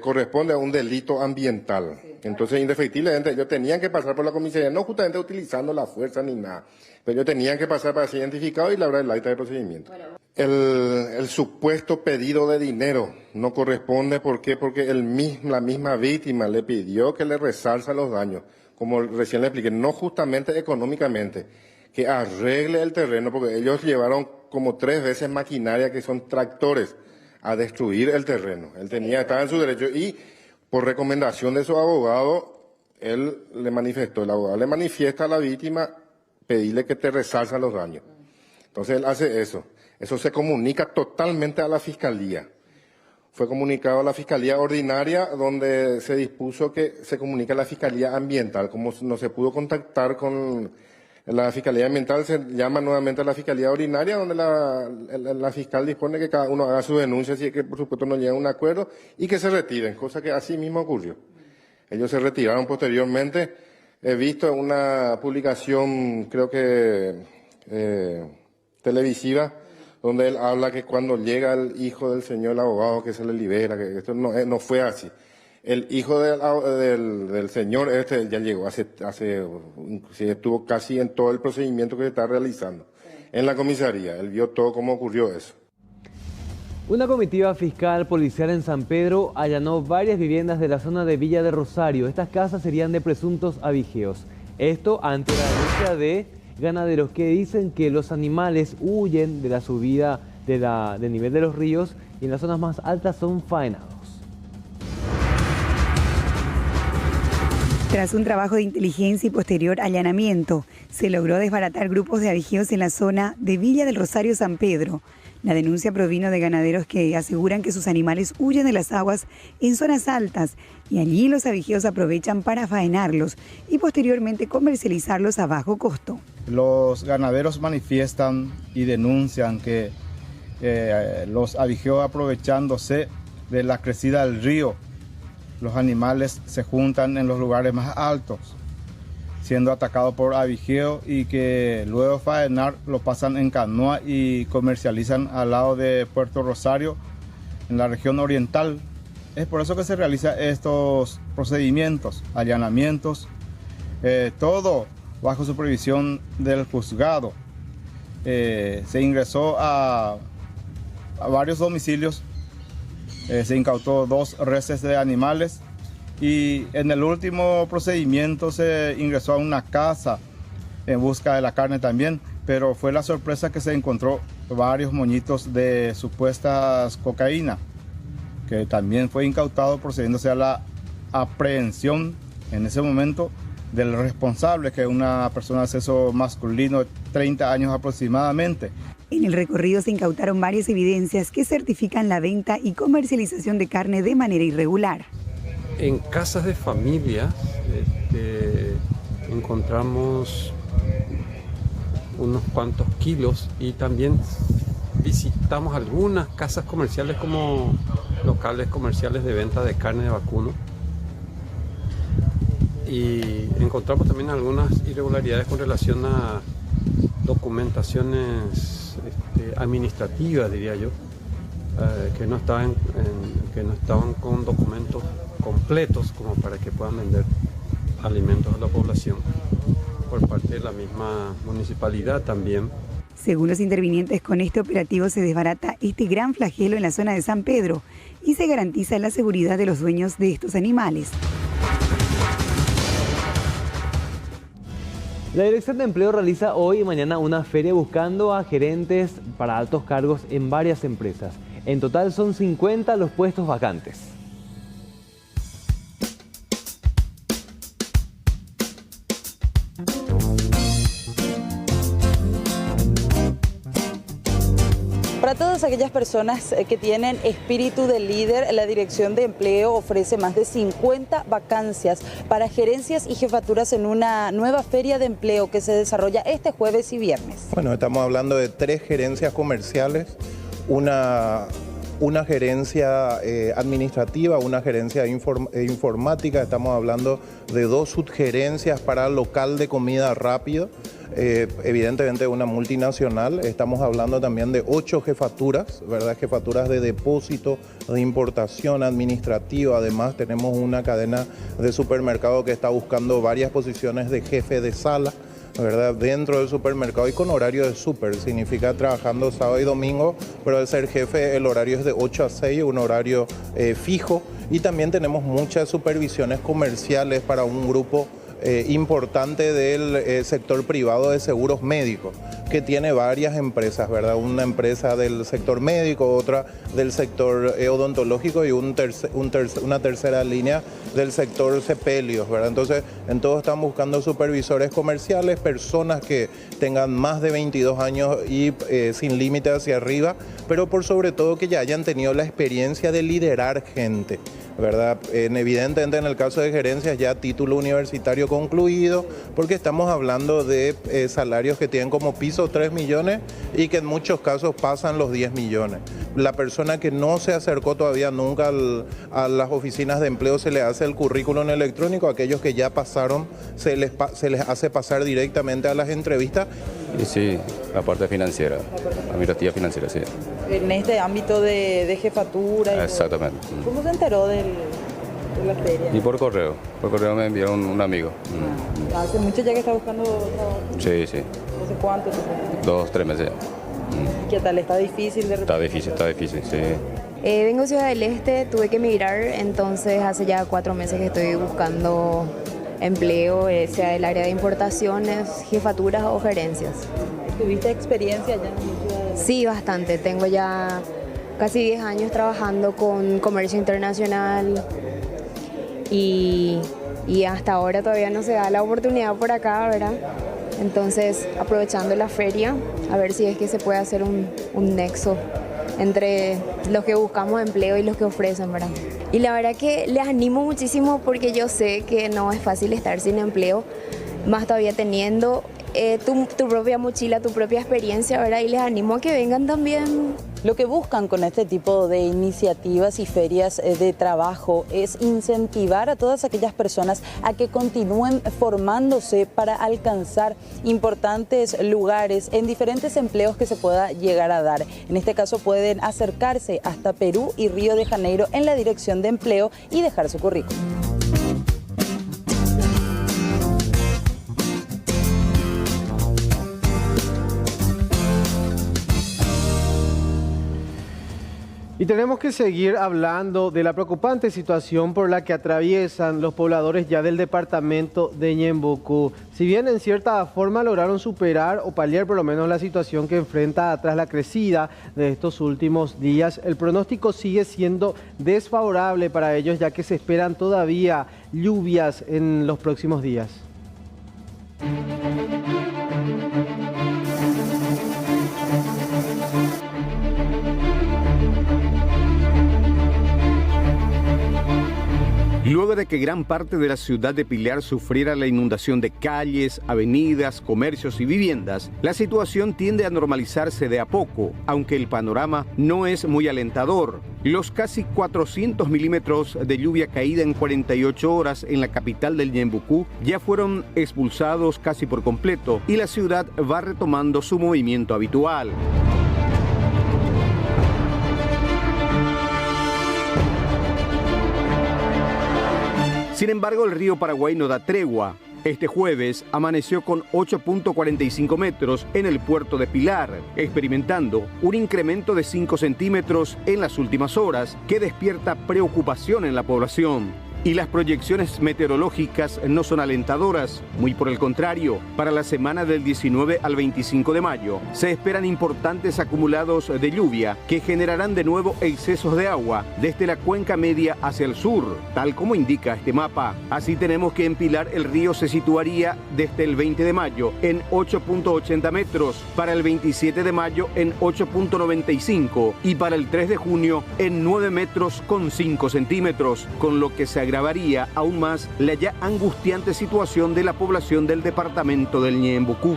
corresponde a un delito ambiental. Sí, claro. Entonces, indefectiblemente, ellos tenían que pasar por la comisaría, no justamente utilizando la fuerza ni nada, pero ellos tenían que pasar para ser identificados y labrar el acta de procedimiento. Bueno. El supuesto pedido de dinero no corresponde, ¿por qué? Porque la misma víctima le pidió que le resarza los daños, como recién le expliqué, no justamente económicamente, que arregle el terreno, porque ellos llevaron como 3 veces maquinaria, que son tractores, a destruir el terreno. Él estaba en su derecho y por recomendación de su abogado, el abogado le manifiesta a la víctima pedirle que te resarza los daños. Entonces, Entonces él hace eso. Eso se comunica totalmente a la Fiscalía. Fue comunicado a la Fiscalía Ordinaria, donde se dispuso que se comunique a la Fiscalía Ambiental. Como no se pudo contactar con la Fiscalía Ambiental, se llama nuevamente a la Fiscalía Ordinaria, donde la fiscal dispone que cada uno haga su denuncia, si es que por supuesto no llega a un acuerdo, y que se retiren, cosa que así mismo ocurrió. Ellos se retiraron posteriormente. He visto una publicación, creo que televisiva, donde él habla que cuando llega el hijo del señor abogado que se le libera, que esto no fue así. El hijo del señor ya llegó, inclusive estuvo casi en todo el procedimiento que se está realizando en la comisaría. Él vio todo cómo ocurrió eso. Una comitiva fiscal policial en San Pedro allanó varias viviendas de la zona de Villa de Rosario. Estas casas serían de presuntos abigeos. Esto ante la denuncia de ganaderos que dicen que los animales huyen de la subida del nivel de los ríos y en las zonas más altas son faenados. Tras un trabajo de inteligencia y posterior allanamiento, se logró desbaratar grupos de abigeos en la zona de Villa del Rosario, San Pedro. La denuncia provino de ganaderos que aseguran que sus animales huyen de las aguas en zonas altas y allí los abigeos aprovechan para faenarlos y posteriormente comercializarlos a bajo costo. Los ganaderos manifiestan y denuncian que los abigeos, aprovechándose de la crecida del río, los animales se juntan en los lugares más altos, siendo atacados por abigeo, y que luego de faenar lo pasan en canoa y comercializan al lado de Puerto Rosario, en la región oriental. Es por eso que se realizan estos procedimientos, allanamientos, todo bajo supervisión del juzgado. Se ingresó a varios domicilios, se incautó 2 reses de animales y en el último procedimiento se ingresó a una casa en busca de la carne también, pero fue la sorpresa que se encontró varios moñitos de supuestas cocaína, que también fue incautado, procediéndose a la aprehensión en ese momento del responsable, que es una persona de sexo masculino de 30 años aproximadamente. En el recorrido se incautaron varias evidencias que certifican la venta y comercialización de carne de manera irregular. En casas de familia encontramos unos cuantos kilos y también visitamos algunas casas comerciales como locales comerciales de venta de carne de vacuno. Y encontramos también algunas irregularidades con relación a documentaciones administrativas, diría yo, que no estaban con documentos completos como para que puedan vender alimentos a la población por parte de la misma municipalidad también. Según los intervinientes, con este operativo se desbarata este gran flagelo en la zona de San Pedro y se garantiza la seguridad de los dueños de estos animales. La Dirección de Empleo realiza hoy y mañana una feria buscando a gerentes para altos cargos en varias empresas. En total son 50 los puestos vacantes. Para todas aquellas personas que tienen espíritu de líder, la Dirección de Empleo ofrece más de 50 vacancias para gerencias y jefaturas en una nueva feria de empleo que se desarrolla este jueves y viernes. Bueno, estamos hablando de 3 gerencias comerciales, una gerencia administrativa, una gerencia informática, estamos hablando de 2 subgerencias para local de comida rápido. Evidentemente una multinacional, estamos hablando también de 8 jefaturas, ¿verdad? Jefaturas de depósito, de importación administrativa. Además tenemos una cadena de supermercado que está buscando varias posiciones de jefe de sala, ¿verdad? Dentro del supermercado y con horario de súper, significa trabajando sábado y domingo, pero al ser jefe el horario es de 8 a 6, un horario fijo. Y también tenemos muchas supervisiones comerciales para un grupo importante del sector privado de seguros médicos, que tiene varias empresas, ¿verdad? Una empresa del sector médico, otra del sector odontológico y una tercera línea del sector sepelios, ¿verdad? Entonces, en todo están buscando supervisores comerciales, personas que tengan más de 22 años y sin límite hacia arriba, pero por sobre todo que ya hayan tenido la experiencia de liderar gente, ¿verdad? Evidentemente en el caso de gerencias ya título universitario concluido, porque estamos hablando de salarios que tienen como piso 3 millones y que en muchos casos pasan los 10 millones. La persona que no se acercó todavía nunca a las oficinas de empleo se le hace el currículum electrónico, aquellos que ya pasaron se les hace pasar directamente a las entrevistas. Y sí, la parte financiera, administrativa financiera, sí. En este ámbito de jefatura. Exactamente. ¿Cómo se enteró de la feria? Y por correo me enviaron un amigo. ¿Hace mucho ya que está buscando trabajo? Sí, sí. ¿Hace cuánto tiempo? 2, 3 meses. ¿Qué tal? ¿Está difícil de repente? Está difícil, sí. Vengo de Ciudad del Este, tuve que emigrar, entonces hace ya 4 meses que estoy buscando empleo, sea del área de importaciones, jefaturas o gerencias. ¿Tuviste experiencia ya en Ciudad del Este? Sí, bastante. Tengo ya casi 10 años trabajando con comercio internacional y hasta ahora todavía no se da la oportunidad por acá, ¿verdad? Entonces, aprovechando la feria, a ver si es que se puede hacer un nexo entre los que buscamos empleo y los que ofrecen, ¿verdad? Y la verdad que les animo muchísimo porque yo sé que no es fácil estar sin empleo, más todavía teniendo tu propia mochila, tu propia experiencia, ¿verdad? Y les animo a que vengan también. Lo que buscan con este tipo de iniciativas y ferias de trabajo es incentivar a todas aquellas personas a que continúen formándose para alcanzar importantes lugares en diferentes empleos que se pueda llegar a dar. En este caso pueden acercarse hasta Perú y Río de Janeiro en la dirección de empleo y dejar su currículum. Y tenemos que seguir hablando de la preocupante situación por la que atraviesan los pobladores ya del departamento de Ñembucú. Si bien en cierta forma lograron superar o paliar por lo menos la situación que enfrenta tras la crecida de estos últimos días, el pronóstico sigue siendo desfavorable para ellos ya que se esperan todavía lluvias en los próximos días. Luego de que gran parte de la ciudad de Pilar sufriera la inundación de calles, avenidas, comercios y viviendas, la situación tiende a normalizarse de a poco, aunque el panorama no es muy alentador. Los casi 400 milímetros de lluvia caída en 48 horas en la capital del Ñembucú ya fueron expulsados casi por completo y la ciudad va retomando su movimiento habitual. Sin embargo, el río Paraguay no da tregua. Este jueves amaneció con 8.45 metros en el puerto de Pilar, experimentando un incremento de 5 centímetros en las últimas horas que despierta preocupación en la población. Y las proyecciones meteorológicas no son alentadoras, muy por el contrario. Para la semana del 19 al 25 de mayo se esperan importantes acumulados de lluvia que generarán de nuevo excesos de agua desde la cuenca media hacia el sur, tal como indica este mapa. Así tenemos que en Pilar el río se situaría desde el 20 de mayo en 8.80 metros, para el 27 de mayo en 8.95 y para el 3 de junio en 9 metros con 5 centímetros, con lo que se agravaría aún más la ya angustiante situación de la población del departamento del Ñembucú.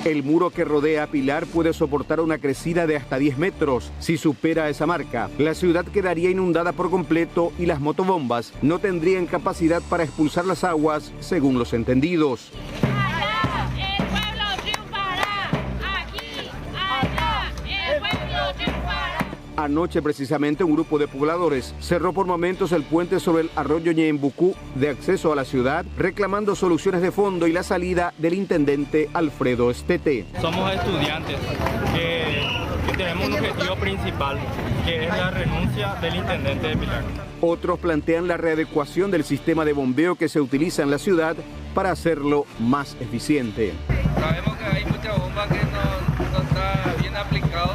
El muro que rodea a Pilar puede soportar una crecida de hasta 10 metros. Si supera esa marca, la ciudad quedaría inundada por completo y las motobombas no tendrían capacidad para expulsar las aguas, según los entendidos. Anoche precisamente un grupo de pobladores cerró por momentos el puente sobre el arroyo Ñembucú de acceso a la ciudad, reclamando soluciones de fondo y la salida del intendente Alfredo Estete. Somos estudiantes que tenemos un objetivo principal, que es la renuncia del intendente de Pilar. Otros plantean la readecuación del sistema de bombeo que se utiliza en la ciudad para hacerlo más eficiente. Sabemos que hay muchas bombas que no está bien aplicado,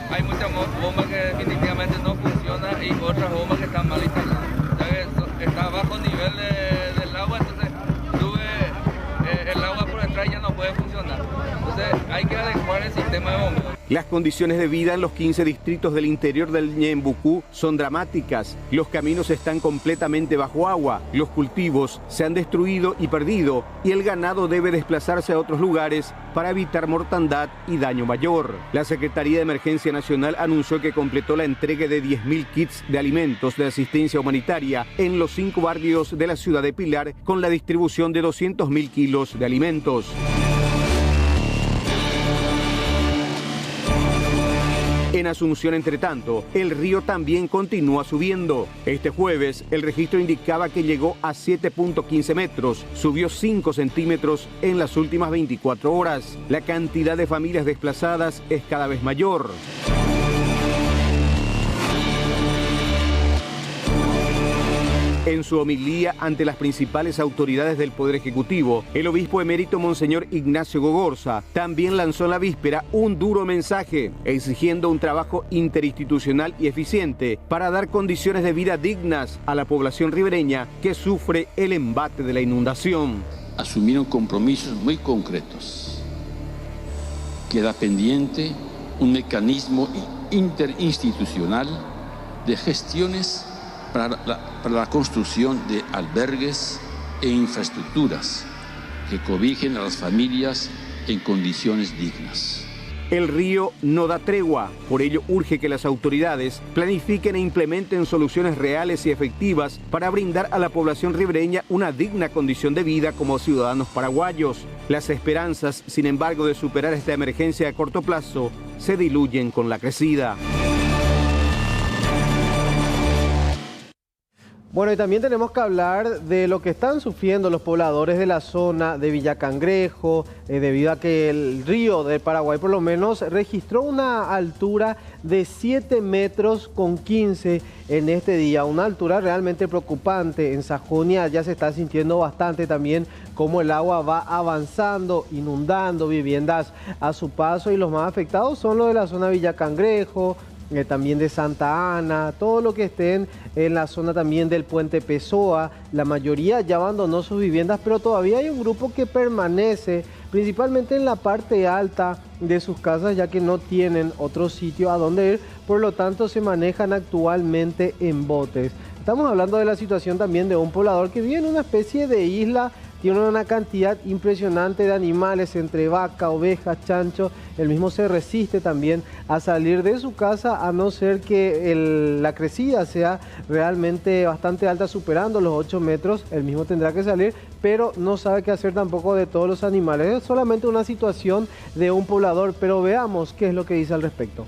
hay muchas bombas que definitivamente no funcionan y otras bombas que están mal instaladas. Está a bajo nivel del agua, entonces sube el agua por detrás y ya no puede funcionar. Entonces hay que adecuar el sistema de bombeo. Las condiciones de vida en los 15 distritos del interior del Ñembucú son dramáticas. Los caminos están completamente bajo agua, los cultivos se han destruido y perdido y el ganado debe desplazarse a otros lugares para evitar mortandad y daño mayor. La Secretaría de Emergencia Nacional anunció que completó la entrega de 10.000 kits de alimentos de asistencia humanitaria en los 5 barrios de la ciudad de Pilar con la distribución de 200.000 kilos de alimentos. En Asunción, entre tanto, el río también continúa subiendo. Este jueves, el registro indicaba que llegó a 7.15 metros, subió 5 centímetros en las últimas 24 horas. La cantidad de familias desplazadas es cada vez mayor. En su homilía ante las principales autoridades del Poder Ejecutivo, el obispo emérito Monseñor Ignacio Gogorza también lanzó en la víspera un duro mensaje, exigiendo un trabajo interinstitucional y eficiente para dar condiciones de vida dignas a la población ribereña que sufre el embate de la inundación. Asumieron compromisos muy concretos. Queda pendiente un mecanismo interinstitucional de gestiones para la construcción de albergues e infraestructuras que cobijen a las familias en condiciones dignas. El río no da tregua, por ello urge que las autoridades planifiquen e implementen soluciones reales y efectivas para brindar a la población ribereña una digna condición de vida como ciudadanos paraguayos. Las esperanzas, sin embargo, de superar esta emergencia a corto plazo se diluyen con la crecida. Bueno, y también tenemos que hablar de lo que están sufriendo los pobladores de la zona de Villa Cangrejo, debido a que el río del Paraguay por lo menos registró una altura de 7 metros con 15 en este día, una altura realmente preocupante. En Sajonia ya se está sintiendo bastante también cómo el agua va avanzando, inundando viviendas a su paso, y los más afectados son los de la zona de Villa Cangrejo, también de Santa Ana, todo lo que estén en la zona también del Puente Pessoa. La mayoría ya abandonó sus viviendas, pero todavía hay un grupo que permanece principalmente en la parte alta de sus casas, ya que no tienen otro sitio a donde ir, por lo tanto se manejan actualmente en botes. Estamos hablando de la situación también de un poblador que vive en una especie de isla. Tiene una cantidad impresionante de animales, entre vaca, ovejas, chancho. Él mismo se resiste también a salir de su casa, a no ser que la crecida sea realmente bastante alta, superando los 8 metros. Él mismo tendrá que salir, pero no sabe qué hacer tampoco de todos los animales. Es solamente una situación de un poblador, pero veamos qué es lo que dice al respecto.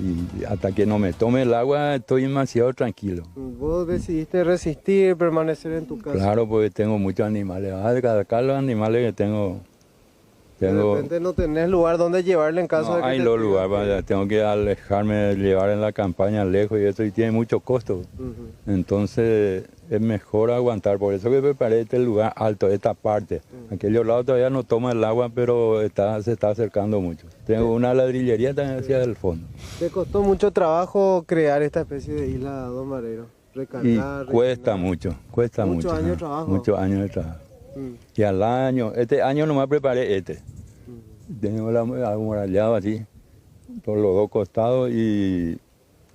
Y hasta que no me tome el agua estoy demasiado tranquilo. ¿Vos decidiste resistir, permanecer en tu casa? Claro, porque tengo muchos animales. Acá los animales que tengo... De repente no tenés lugar donde llevarle en caso de que... No hay lugar, tengo que alejarme, llevar en la campaña lejos y eso, y tiene mucho costo. Entonces es mejor aguantar, por eso que preparé este lugar alto, esta parte. Aquellos lados todavía no toma el agua, pero se está acercando mucho. Tengo una ladrillería también hacia el fondo. ¿Te costó mucho trabajo crear esta especie de isla, don Marero? Recargar, cuesta mucho, cuesta mucho. ¿Muchos años de trabajo? Muchos años de trabajo. Y al año, este año nomás preparé Tengo la amurallado así, por los dos costados, y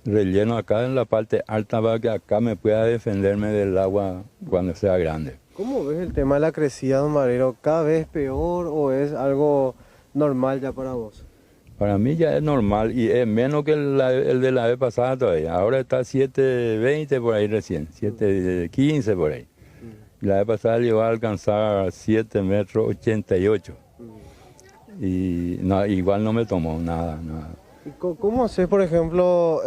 relleno acá en la parte alta para que acá me pueda defenderme del agua cuando sea grande. ¿Cómo ves el tema de la crecida, don Marero? ¿Cada vez es peor o es algo normal ya para vos? Para mí ya es normal y es menos que el de la vez pasada todavía. Ahora está 7.20 por ahí recién, 7.15 por ahí. La vez pasada llegó a alcanzar 7 metros 88. Y no, igual no me tomó nada. ¿Cómo haces, por ejemplo,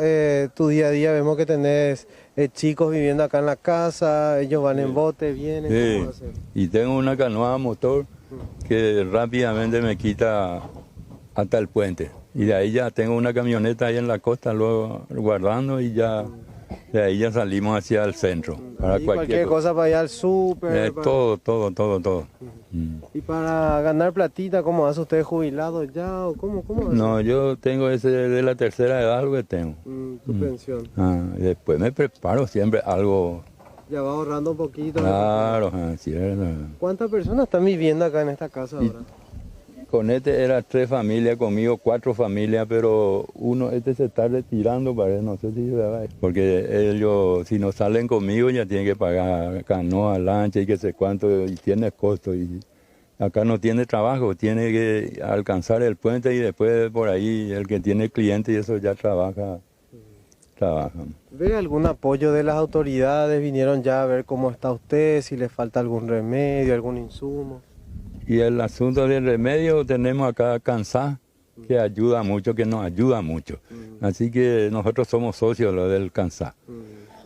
tu día a día? Vemos que tenés chicos viviendo acá en la casa, ellos van en bote, vienen. Sí. ¿Cómo haces? Y tengo una canoa motor que rápidamente me quita hasta el puente. Y de ahí ya tengo una camioneta ahí en la costa, luego guardando y ya de ahí ya salimos hacia el centro. Para cualquier cosa para ir al súper. Todo. ¿Y para ganar platita, cómo hace usted jubilado ya o cómo hace? No, yo tengo ese de la tercera edad, lo que tengo. Tu pensión. Después me preparo siempre algo. Ya va ahorrando un poquito. Claro, cierto. ¿Cuántas personas están viviendo acá en esta casa ahora? Con este eran 3 familias, conmigo 4 familias, pero se está retirando, parece, no sé si porque ellos, si no salen conmigo, ya tienen que pagar canoa, lancha y qué sé cuánto, y tiene costo. Y acá no tiene trabajo, tiene que alcanzar el puente y después por ahí el que tiene cliente y eso ya trabaja. ¿Ve algún apoyo de las autoridades? ¿Vinieron ya a ver cómo está usted, si le falta algún remedio, algún insumo? Y el asunto del remedio tenemos acá CANSA, que nos ayuda mucho. Así que nosotros somos socios del CANSA.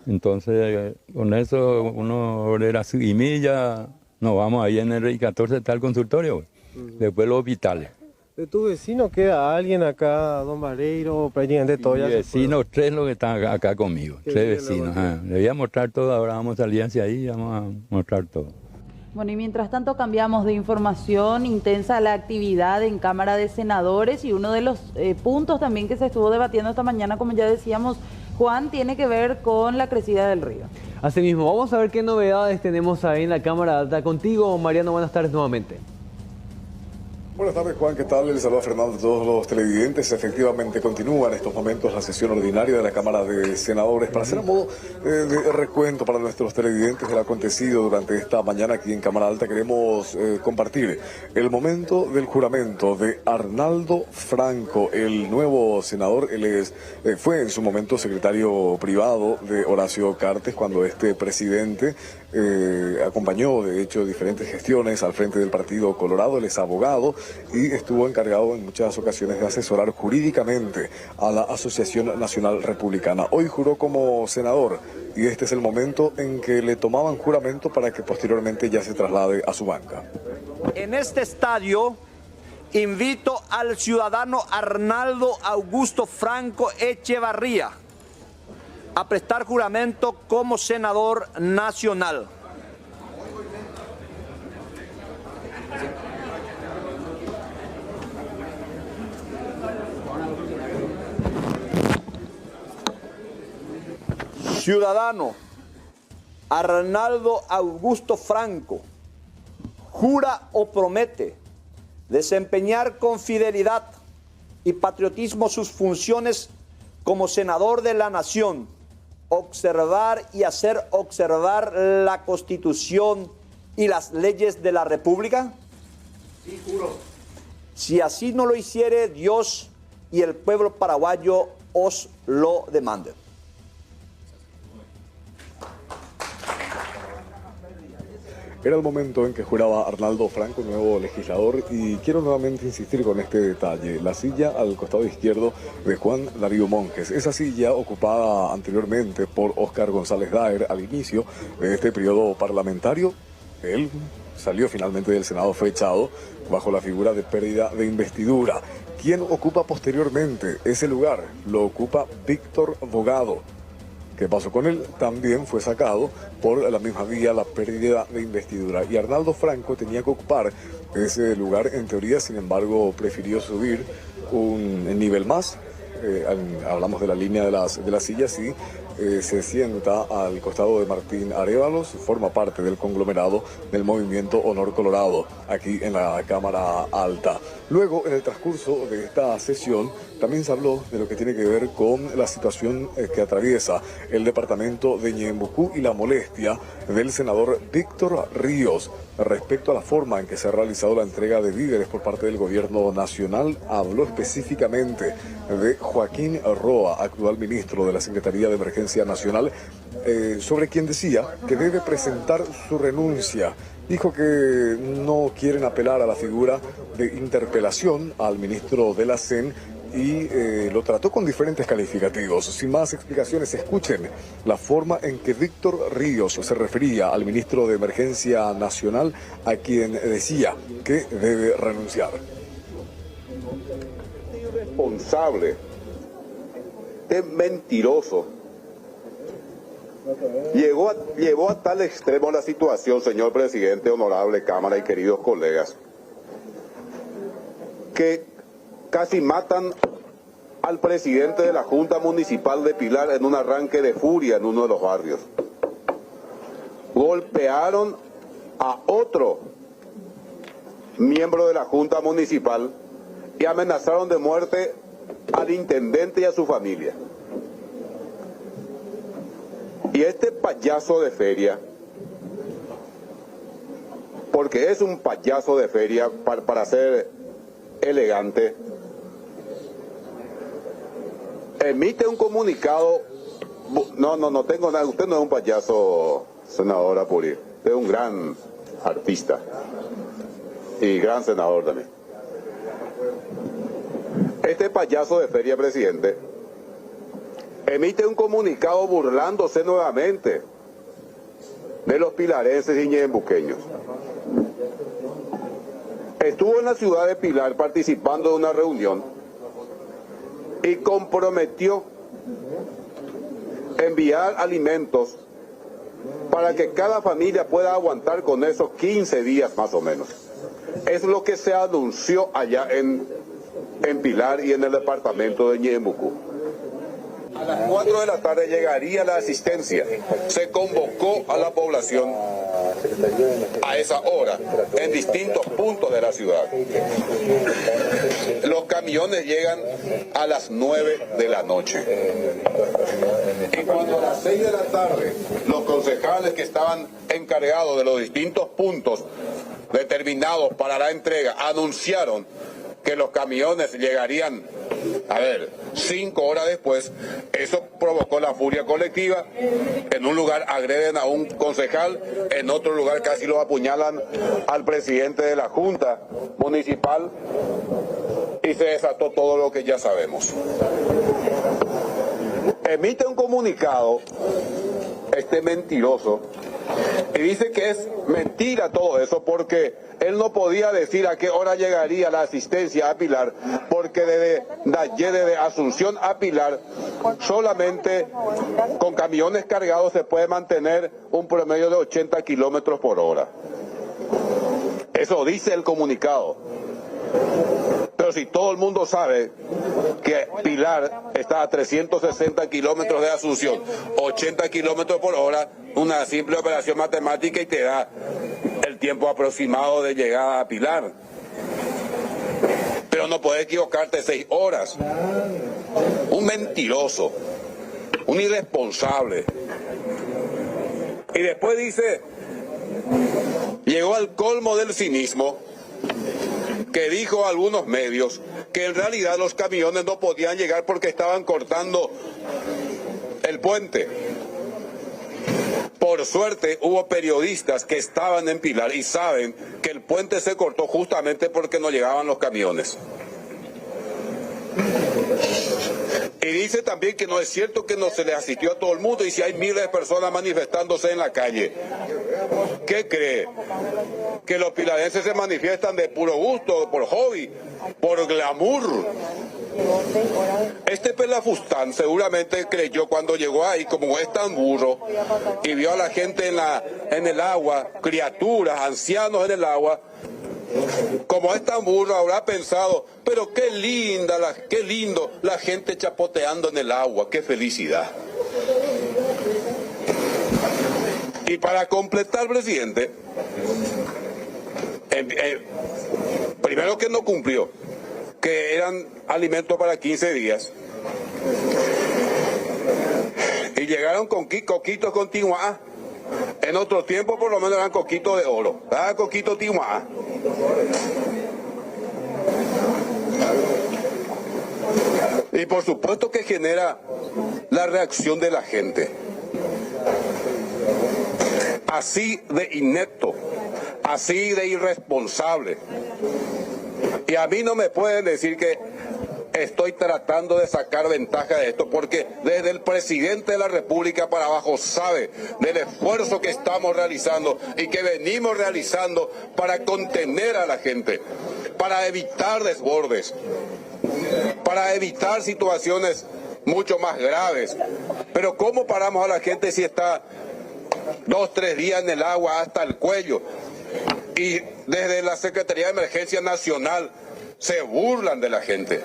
Entonces, con eso uno ordena su ya nos vamos ahí en el RI14, está el consultorio, después los hospitales. ¿De tu vecino queda alguien acá, don Vareiro, prácticamente todo ya? Vecinos, 3 los que están acá conmigo, 3 vecinos. Le voy a mostrar todo, ahora vamos a salir hacia ahí y vamos a mostrar todo. Bueno, y mientras tanto cambiamos de información, intensa la actividad en Cámara de Senadores y uno de los puntos también que se estuvo debatiendo esta mañana, como ya decíamos, Juan, tiene que ver con la crecida del río. Asimismo, vamos a ver qué novedades tenemos ahí en la Cámara Alta. Contigo, Mariano, buenas tardes nuevamente. Buenas tardes, Juan, ¿qué tal? Les saluda Fernando a todos los televidentes. Efectivamente, continúa en estos momentos la sesión ordinaria de la Cámara de Senadores para hacer a modo de recuento para nuestros televidentes del acontecido durante esta mañana aquí en Cámara Alta. Queremos compartir el momento del juramento de Arnaldo Franco, el nuevo senador. Él fue en su momento secretario privado de Horacio Cartes cuando este presidente acompañó, de hecho, diferentes gestiones al frente del Partido Colorado. Él es abogado y estuvo encargado en muchas ocasiones de asesorar jurídicamente a la Asociación Nacional Republicana. Hoy juró como senador y este es el momento en que le tomaban juramento para que posteriormente ya se traslade a su banca. En este estadio invito al ciudadano Arnaldo Augusto Franco Echevarría a prestar juramento como senador nacional. Ciudadano Arnaldo Augusto Franco jura o promete desempeñar con fidelidad y patriotismo sus funciones como senador de la nación, observar y hacer observar la Constitución y las leyes de la República? Sí, juro. Si así no lo hiciere, Dios y el pueblo paraguayo os lo demanden. Era el momento en que juraba Arnaldo Franco, nuevo legislador, y quiero nuevamente insistir con este detalle. La silla al costado izquierdo de Juan Darío Monjes. Esa silla ocupada anteriormente por Óscar González Daer al inicio de este periodo parlamentario. Él salió finalmente del Senado, fue echado bajo la figura de pérdida de investidura. ¿Quién ocupa posteriormente ese lugar? Lo ocupa Víctor Bogado. ¿Qué pasó con él? También fue sacado por la misma vía, la pérdida de investidura. Y Arnaldo Franco tenía que ocupar ese lugar, en teoría, sin embargo, prefirió subir un nivel más. Hablamos de la línea de las sillas y se sienta al costado de Martín Arévalos, forma parte del conglomerado del movimiento Honor Colorado, aquí en la Cámara Alta. Luego, en el transcurso de esta sesión, también se habló de lo que tiene que ver con la situación que atraviesa el departamento de Ñembucú y la molestia del senador Víctor Ríos respecto a la forma en que se ha realizado la entrega de víveres por parte del gobierno nacional. Habló específicamente de Joaquín Roa, actual ministro de la Secretaría de Emergencia Nacional, sobre quien decía que debe presentar su renuncia. Dijo que no quieren apelar a la figura de interpelación al ministro de la CEN y lo trató con diferentes calificativos. Sin más explicaciones, escuchen la forma en que Víctor Ríos se refería al ministro de Emergencia Nacional, a quien decía que debe renunciar. irresponsable, es mentiroso. Llevó a tal extremo la situación, señor presidente, honorable Cámara y queridos colegas, que casi matan al presidente de la Junta Municipal de Pilar en un arranque de furia en uno de los barrios. Golpearon a otro miembro de la Junta Municipal y amenazaron de muerte al intendente y a su familia. Y este payaso de feria, porque es un payaso de feria para ser elegante, emite un comunicado. No tengo nada, usted no es un payaso, senador Apuri, usted es un gran artista y gran senador también. Este payaso de feria, presidente, emite un comunicado burlándose nuevamente de los pilarenses y ñeembuqueños. Estuvo en la ciudad de Pilar participando de una reunión y comprometió enviar alimentos para que cada familia pueda aguantar con esos 15 días más o menos. Es lo que se anunció allá en Pilar y en el departamento de Ñeembucú. A las 4 de la tarde llegaría la asistencia. Se convocó a la población a esa hora en distintos puntos de la ciudad. Los camiones llegan a las 9 de la noche. Y cuando a las 6 de la tarde los concejales que estaban encargados de los distintos puntos determinados para la entrega anunciaron que los camiones llegarían, 5 horas después, eso provocó la furia colectiva. En un lugar agreden a un concejal, en otro lugar casi lo apuñalan al presidente de la Junta Municipal y se desató todo lo que ya sabemos. Emite un comunicado este mentiroso y dice que es mentira todo eso porque él no podía decir a qué hora llegaría la asistencia a Pilar, porque desde Asunción a Pilar solamente con camiones cargados se puede mantener un promedio de 80 kilómetros por hora. Eso dice el comunicado. Pero si todo el mundo sabe que Pilar está a 360 kilómetros de Asunción, 80 kilómetros por hora, una simple operación matemática y te da el tiempo aproximado de llegada a Pilar. Pero no puedes equivocarte 6 horas. Un mentiroso, un irresponsable. Y después dice, llegó al colmo del cinismo, que dijo a algunos medios que en realidad los camiones no podían llegar porque estaban cortando el puente. Por suerte hubo periodistas que estaban en Pilar y saben que el puente se cortó justamente porque no llegaban los camiones. Y dice también que no es cierto que no se le asistió a todo el mundo y si hay miles de personas manifestándose en la calle. ¿Qué cree? Que los pilarenses se manifiestan de puro gusto, por hobby, por glamour. Este pelafustán seguramente creyó cuando llegó ahí, como es tan burro, y vio a la gente en el agua, criaturas, ancianos en el agua, como es tan burro, habrá pensado, pero qué lindo la gente chapoteando en el agua, qué felicidad. Y para completar, presidente, primero que no cumplió, que eran alimentos para 15 días, y llegaron con coquitos con tihuá. En otro tiempo por lo menos eran coquitos de oro, coquitos tihuá. Y por supuesto que genera la reacción de la gente. Así de inepto, así de irresponsable. Y a mí no me pueden decir que estoy tratando de sacar ventaja de esto, porque desde el presidente de la República para abajo sabe del esfuerzo que estamos realizando y que venimos realizando para contener a la gente, para evitar desbordes, para evitar situaciones mucho más graves. Pero ¿cómo paramos a la gente si está 2, 3 días en el agua hasta el cuello? Y desde la Secretaría de Emergencia Nacional se burlan de la gente.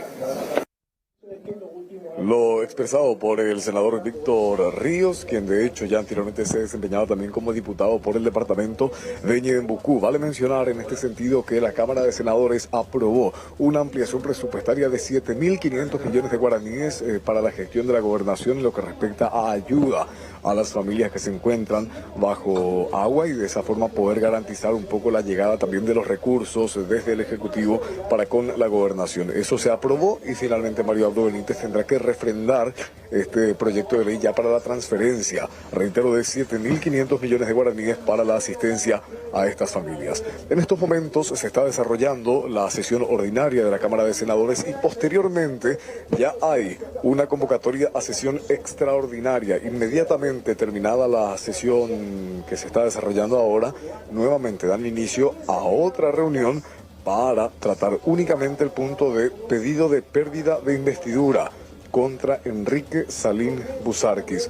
Lo expresado por el senador Víctor Ríos, quien de hecho ya anteriormente se desempeñaba también como diputado por el departamento de Ñeembucú. Vale mencionar en este sentido que la Cámara de Senadores aprobó una ampliación presupuestaria de 7.500 millones de guaraníes para la gestión de la gobernación en lo que respecta a ayuda a las familias que se encuentran bajo agua y de esa forma poder garantizar un poco la llegada también de los recursos desde el Ejecutivo para con la gobernación. Eso se aprobó y finalmente Mario Abdo Benítez tendrá que refrendar este proyecto de ley ya para la transferencia, reitero, de 7.500 millones de guaraníes para la asistencia a estas familias. En estos momentos se está desarrollando la sesión ordinaria de la Cámara de Senadores y posteriormente ya hay una convocatoria a sesión extraordinaria. Inmediatamente terminada la sesión que se está desarrollando ahora, nuevamente dan inicio a otra reunión para tratar únicamente el punto de pedido de pérdida de investidura contra Enrique Salín Busarquis.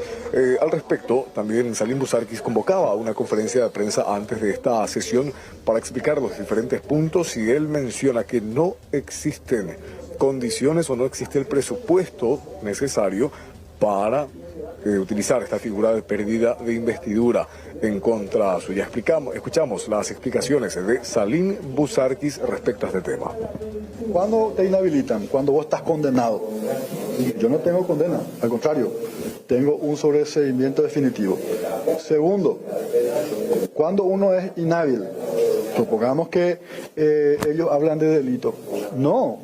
Al respecto, también Salín Busarquis convocaba una conferencia de prensa antes de esta sesión para explicar los diferentes puntos y él menciona que no existen condiciones o no existe el presupuesto necesario para utilizar esta figura de pérdida de investidura en contra suya. Escuchamos las explicaciones de Salín Busarquis respecto a este tema. ¿Cuándo te inhabilitan? Cuando vos estás condenado. Yo no tengo condena, al contrario, tengo un sobreseimiento definitivo. Segundo, cuando uno es inhábil, supongamos que ellos hablan de delito. No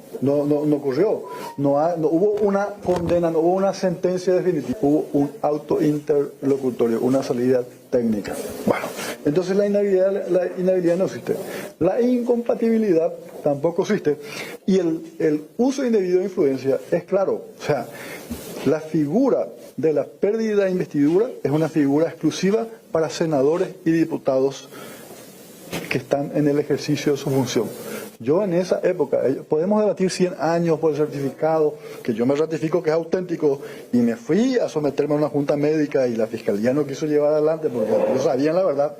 ocurrió. No hubo una condena, no hubo una sentencia definitiva. Hubo un auto interlocutorio, una salida técnica. Bueno, entonces la inhabilidad no existe. La incompatibilidad tampoco existe. Y el uso indebido de influencia es claro. O sea, la figura de la pérdida de investidura es una figura exclusiva para senadores y diputados que están en el ejercicio de su función. Yo en esa época, podemos debatir 100 años por el certificado, que yo me ratifico que es auténtico, y me fui a someterme a una junta médica y la fiscalía no quiso llevar adelante porque no sabían la verdad.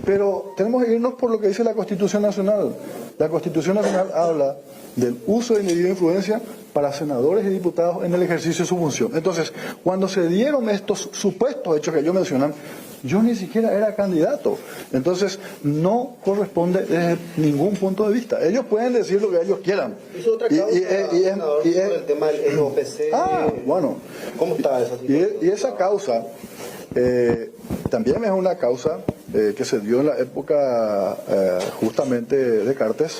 Pero tenemos que irnos por lo que dice la Constitución Nacional. La Constitución Nacional habla del uso de indebida influencia para senadores y diputados en el ejercicio de su función. Entonces, cuando se dieron estos supuestos hechos que ellos mencionan, yo ni siquiera era candidato. Entonces, no corresponde desde ningún punto de vista. Ellos pueden decir lo que ellos quieran. ¿Es otra causa, el tema del OPC? Bueno. ¿Cómo está esa situación? Y esa causa también es una causa que se dio en la época justamente de Cartes.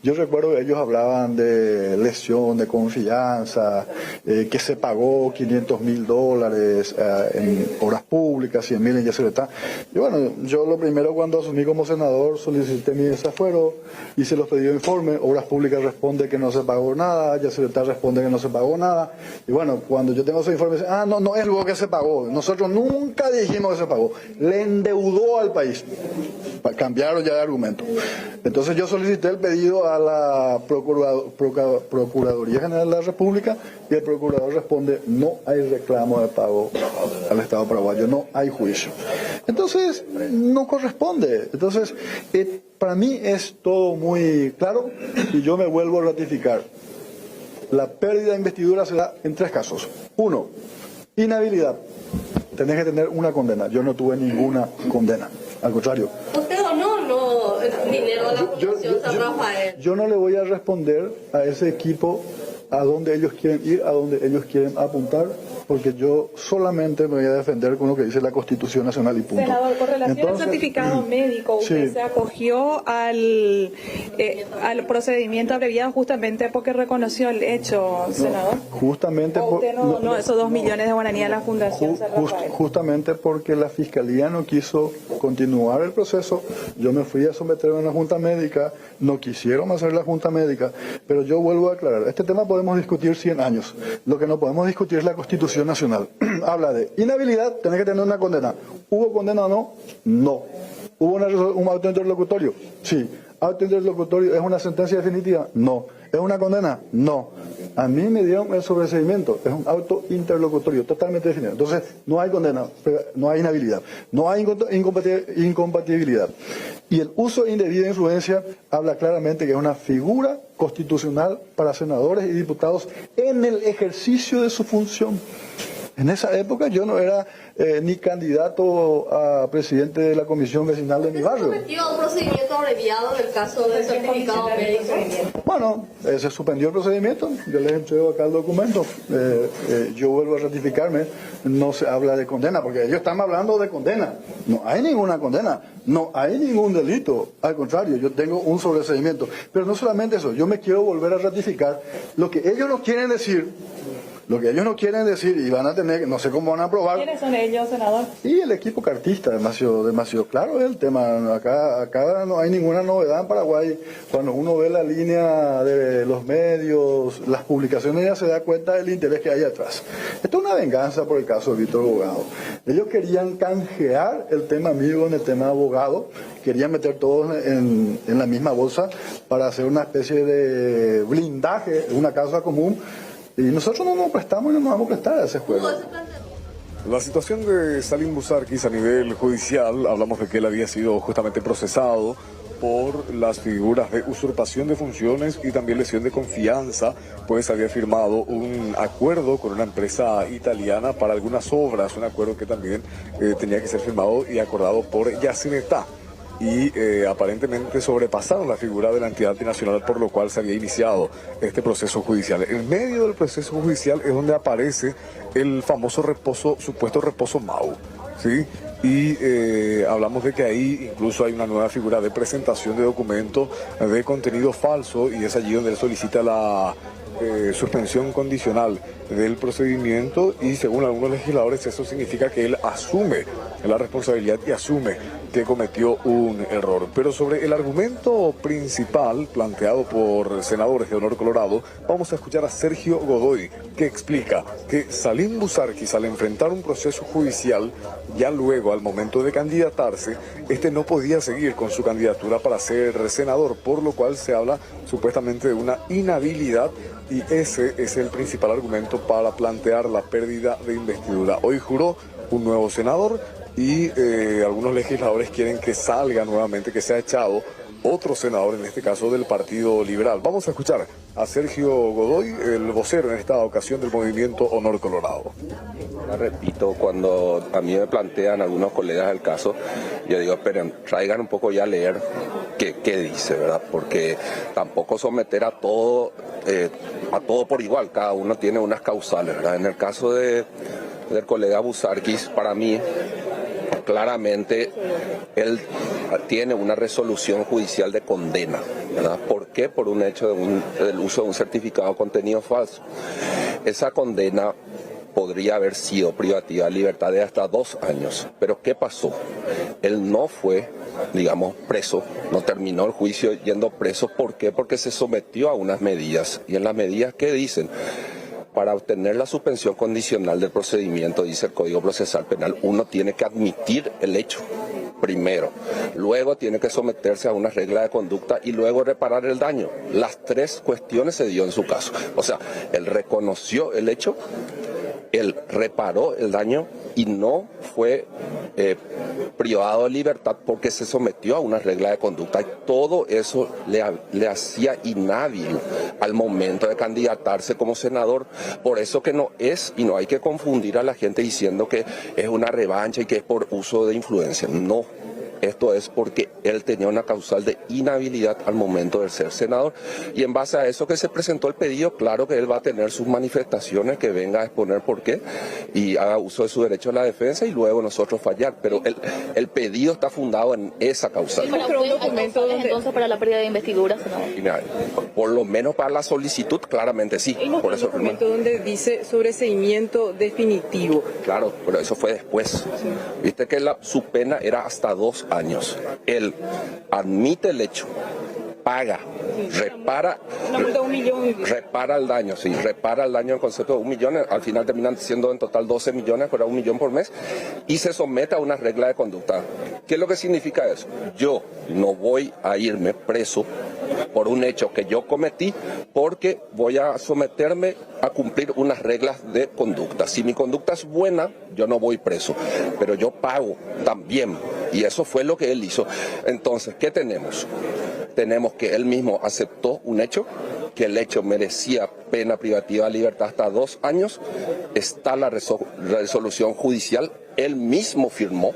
Yo recuerdo que ellos hablaban de lesión de confianza, que se pagó $500,000 en obras públicas, 100,000 en Yacyretá. Y bueno, yo lo primero cuando asumí como senador solicité mi desafuero, hice los pedidos de informe, Obras Públicas responde que no se pagó nada, Yacyretá responde que no se pagó nada. Y bueno, cuando yo tengo esos informes, no es lo que se pagó. Nosotros nunca dijimos que se pagó. Le endeudó al país. Cambiaron ya de argumento. Entonces yo solicité el pedido a la Procuraduría General de la República y el procurador responde: no hay reclamo de pago al Estado paraguayo, no hay juicio. Entonces no corresponde. Entonces para mí es todo muy claro y yo me vuelvo a ratificar. La pérdida de investidura se da en 3 casos. 1, inhabilidad. Tenés que tener una condena. Yo no tuve ninguna condena. Al contrario. ¿Usted donó dinero a la Fundación San Rafael? Yo no le voy a responder a ese equipo a donde ellos quieren ir, a donde ellos quieren apuntar, porque yo solamente me voy a defender con lo que dice la Constitución Nacional y punto. Senador, con relación al certificado médico, usted se acogió al procedimiento abreviado justamente porque reconoció el hecho, senador. Justamente usted no esos 2 millones de guaraníes a la Fundación San Rafael. Justamente porque la Fiscalía no quiso continuar el proceso, yo me fui a someterme a una junta médica, no quisieron hacer la junta médica, pero yo vuelvo a aclarar, este tema podemos discutir 100 años, lo que no podemos discutir es la Constitución Nacional. Habla de inhabilidad, tenés que tener una condena. ¿Hubo condena o no? No. ¿Hubo un auto interlocutorio? Sí. ¿Auto interlocutorio es una sentencia definitiva? No. ¿Es una condena? No. A mí me dieron el sobreseimiento, es un auto interlocutorio totalmente definido. Entonces, no hay condena, no hay inhabilidad, no hay incompatibilidad. Y el uso indebido de influencia habla claramente que es una figura constitucional para senadores y diputados en el ejercicio de su función. En esa época yo no era ni candidato a presidente de la comisión vecinal de mi barrio. ¿Se sometió a un procedimiento abreviado en el caso del certificado médico? Bueno, se suspendió el procedimiento, yo les entrego acá el documento, yo vuelvo a ratificarme, no se habla de condena, porque ellos están hablando de condena, no hay ninguna condena, no hay ningún delito, al contrario, yo tengo un sobreseimiento, pero no solamente eso, yo me quiero volver a ratificar lo que ellos no quieren decir. Lo que ellos no quieren decir y van a tener, no sé cómo van a aprobar. ¿Quiénes son ellos, senador? Y el equipo cartista, demasiado claro es el tema. Acá no hay ninguna novedad en Paraguay. Cuando uno ve la línea de los medios, las publicaciones, ya se da cuenta del interés que hay atrás. Esto es una venganza por el caso de Víctor Abogado. Ellos querían canjear el tema amigo en el tema abogado, querían meter todos en la misma bolsa para hacer una especie de blindaje, una causa común. Y nosotros no nos prestamos y no nos vamos a prestar a ese juego. La situación de Salim Busarquis a nivel judicial, hablamos de que él había sido justamente procesado por las figuras de usurpación de funciones y también lesión de confianza, pues había firmado un acuerdo con una empresa italiana para algunas obras, un acuerdo que también tenía que ser firmado y acordado por Yacinetá. Y aparentemente sobrepasaron la figura de la entidad binacional, por lo cual se había iniciado este proceso judicial. En medio del proceso judicial es donde aparece el famoso supuesto reposo Mau, ¿sí? Y hablamos de que ahí incluso hay una nueva figura de presentación de documentos de contenido falso, y es allí donde él solicita la suspensión condicional del procedimiento, y según algunos legisladores eso significa que él asume la responsabilidad y asume que cometió un error. Pero sobre el argumento principal planteado por senadores de Honor Colorado, vamos a escuchar a Sergio Godoy, que explica que Salim Busarquis, al enfrentar un proceso judicial, ya luego al momento de candidatarse, no podía seguir con su candidatura para ser senador, por lo cual se habla supuestamente de una inhabilidad, y ese es el principal argumento para plantear la pérdida de investidura. Hoy juró un nuevo senador, y algunos legisladores quieren que salga nuevamente, que sea echado otro senador, en este caso del Partido Liberal. Vamos a escuchar a Sergio Godoy, el vocero en esta ocasión del movimiento Honor Colorado. Repito, cuando a mí me plantean algunos colegas el caso, yo digo, esperen, traigan un poco ya a leer qué dice, ¿verdad? Porque tampoco someter a todo por igual, cada uno tiene unas causales, ¿verdad? En el caso del colega Busarquis, para mí, claramente él tiene una resolución judicial de condena, ¿verdad? ¿Por qué? Por un hecho del uso de un certificado de contenido falso. Esa condena podría haber sido privativa de libertad de hasta 2 años. Pero ¿qué pasó? Él no fue, digamos, preso, no terminó el juicio yendo preso. ¿Por qué? Porque se sometió a unas medidas. Y en las medidas, ¿qué dicen? Para obtener la suspensión condicional del procedimiento, dice el Código Procesal Penal, uno tiene que admitir el hecho primero, luego tiene que someterse a una regla de conducta y luego reparar el daño. Las 3 cuestiones se dio en su caso. O sea, él reconoció el hecho, él reparó el daño y no fue privado de libertad porque se sometió a una regla de conducta. Y todo eso le hacía inhábil al momento de candidatarse como senador. Por eso que no es, y no hay que confundir a la gente diciendo que es una revancha y que es por uso de influencia. No. Esto es porque él tenía una causal de inhabilidad al momento de ser senador, y en base a eso que se presentó el pedido, claro que él va a tener sus manifestaciones, que venga a exponer por qué y haga uso de su derecho a la defensa y luego nosotros fallar, pero el pedido está fundado en esa causal. ¿Y para un documento entonces para la pérdida de investidura, senador? Por lo menos para la solicitud, claramente sí. Por eso, un documento donde dice sobreseimiento definitivo. Claro, pero eso fue después. Viste que su pena era hasta 2 años. Él admite el hecho, paga, repara el daño, sí, repara el daño en concepto de 1 millón, al final terminan siendo en total 12 millones, pero 1 millón por mes, y se somete a una regla de conducta. ¿Qué es lo que significa eso? Yo no voy a irme preso por un hecho que yo cometí, porque voy a someterme a cumplir unas reglas de conducta. Si mi conducta es buena, yo no voy preso, pero yo pago también, y eso fue lo que él hizo. Entonces, ¿qué tenemos? Tenemos que él mismo aceptó un hecho, que el hecho merecía pena privativa de libertad hasta 2 años, está la resolución judicial, él mismo firmó,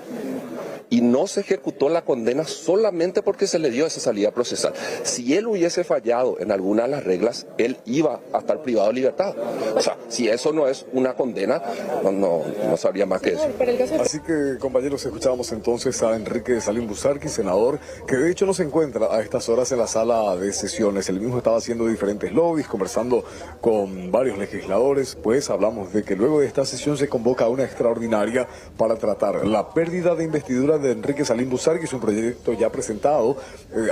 y no se ejecutó la condena solamente porque se le dio esa salida procesal. Si él hubiese fallado en alguna de las reglas, él iba a estar privado de libertad. O sea, si eso no es una condena, no sabría más que decir. Así que, compañeros, escuchábamos entonces a Enrique Salim Busarqui, senador, que de hecho no se encuentra a estas horas en la sala de sesiones. Él mismo estaba haciendo diferentes lobbies, conversando con varios legisladores. Pues hablamos de que luego de esta sesión se convoca una extraordinaria para tratar la pérdida de investidura de Enrique Salim Busarqui. Es un proyecto ya presentado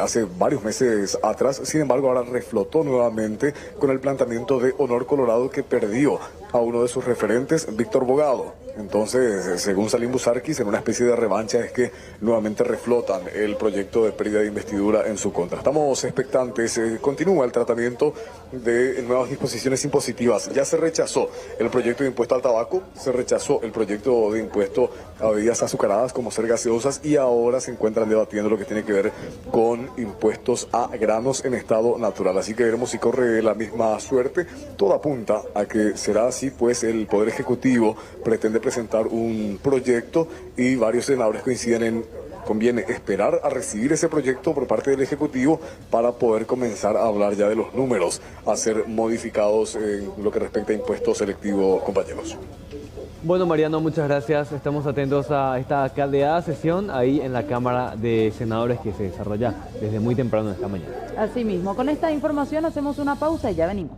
hace varios meses atrás, sin embargo ahora reflotó nuevamente con el planteamiento de Honor Colorado, que perdió a uno de sus referentes, Víctor Bogado. Entonces, según Salim Busarqui, en una especie de revancha es que nuevamente reflotan el proyecto de pérdida de investidura en su contra. Estamos expectantes, continúa el tratamiento de nuevas disposiciones impositivas. Ya se rechazó el proyecto de impuesto al tabaco, se rechazó el proyecto de impuesto a bebidas azucaradas como ser gaseosas, y ahora se encuentran debatiendo lo que tiene que ver con impuestos a granos en estado natural. Así que veremos si corre la misma suerte. Todo apunta a que será así, pues el Poder Ejecutivo pretende presentar un proyecto y varios senadores coinciden en conviene esperar a recibir ese proyecto por parte del Ejecutivo para poder comenzar a hablar ya de los números a ser modificados en lo que respecta a impuesto selectivo, compañeros. Bueno, Mariano, muchas gracias. Estamos atentos a esta caldeada sesión ahí en la Cámara de Senadores que se desarrolla desde muy temprano esta mañana. Así mismo, con esta información hacemos una pausa y ya venimos.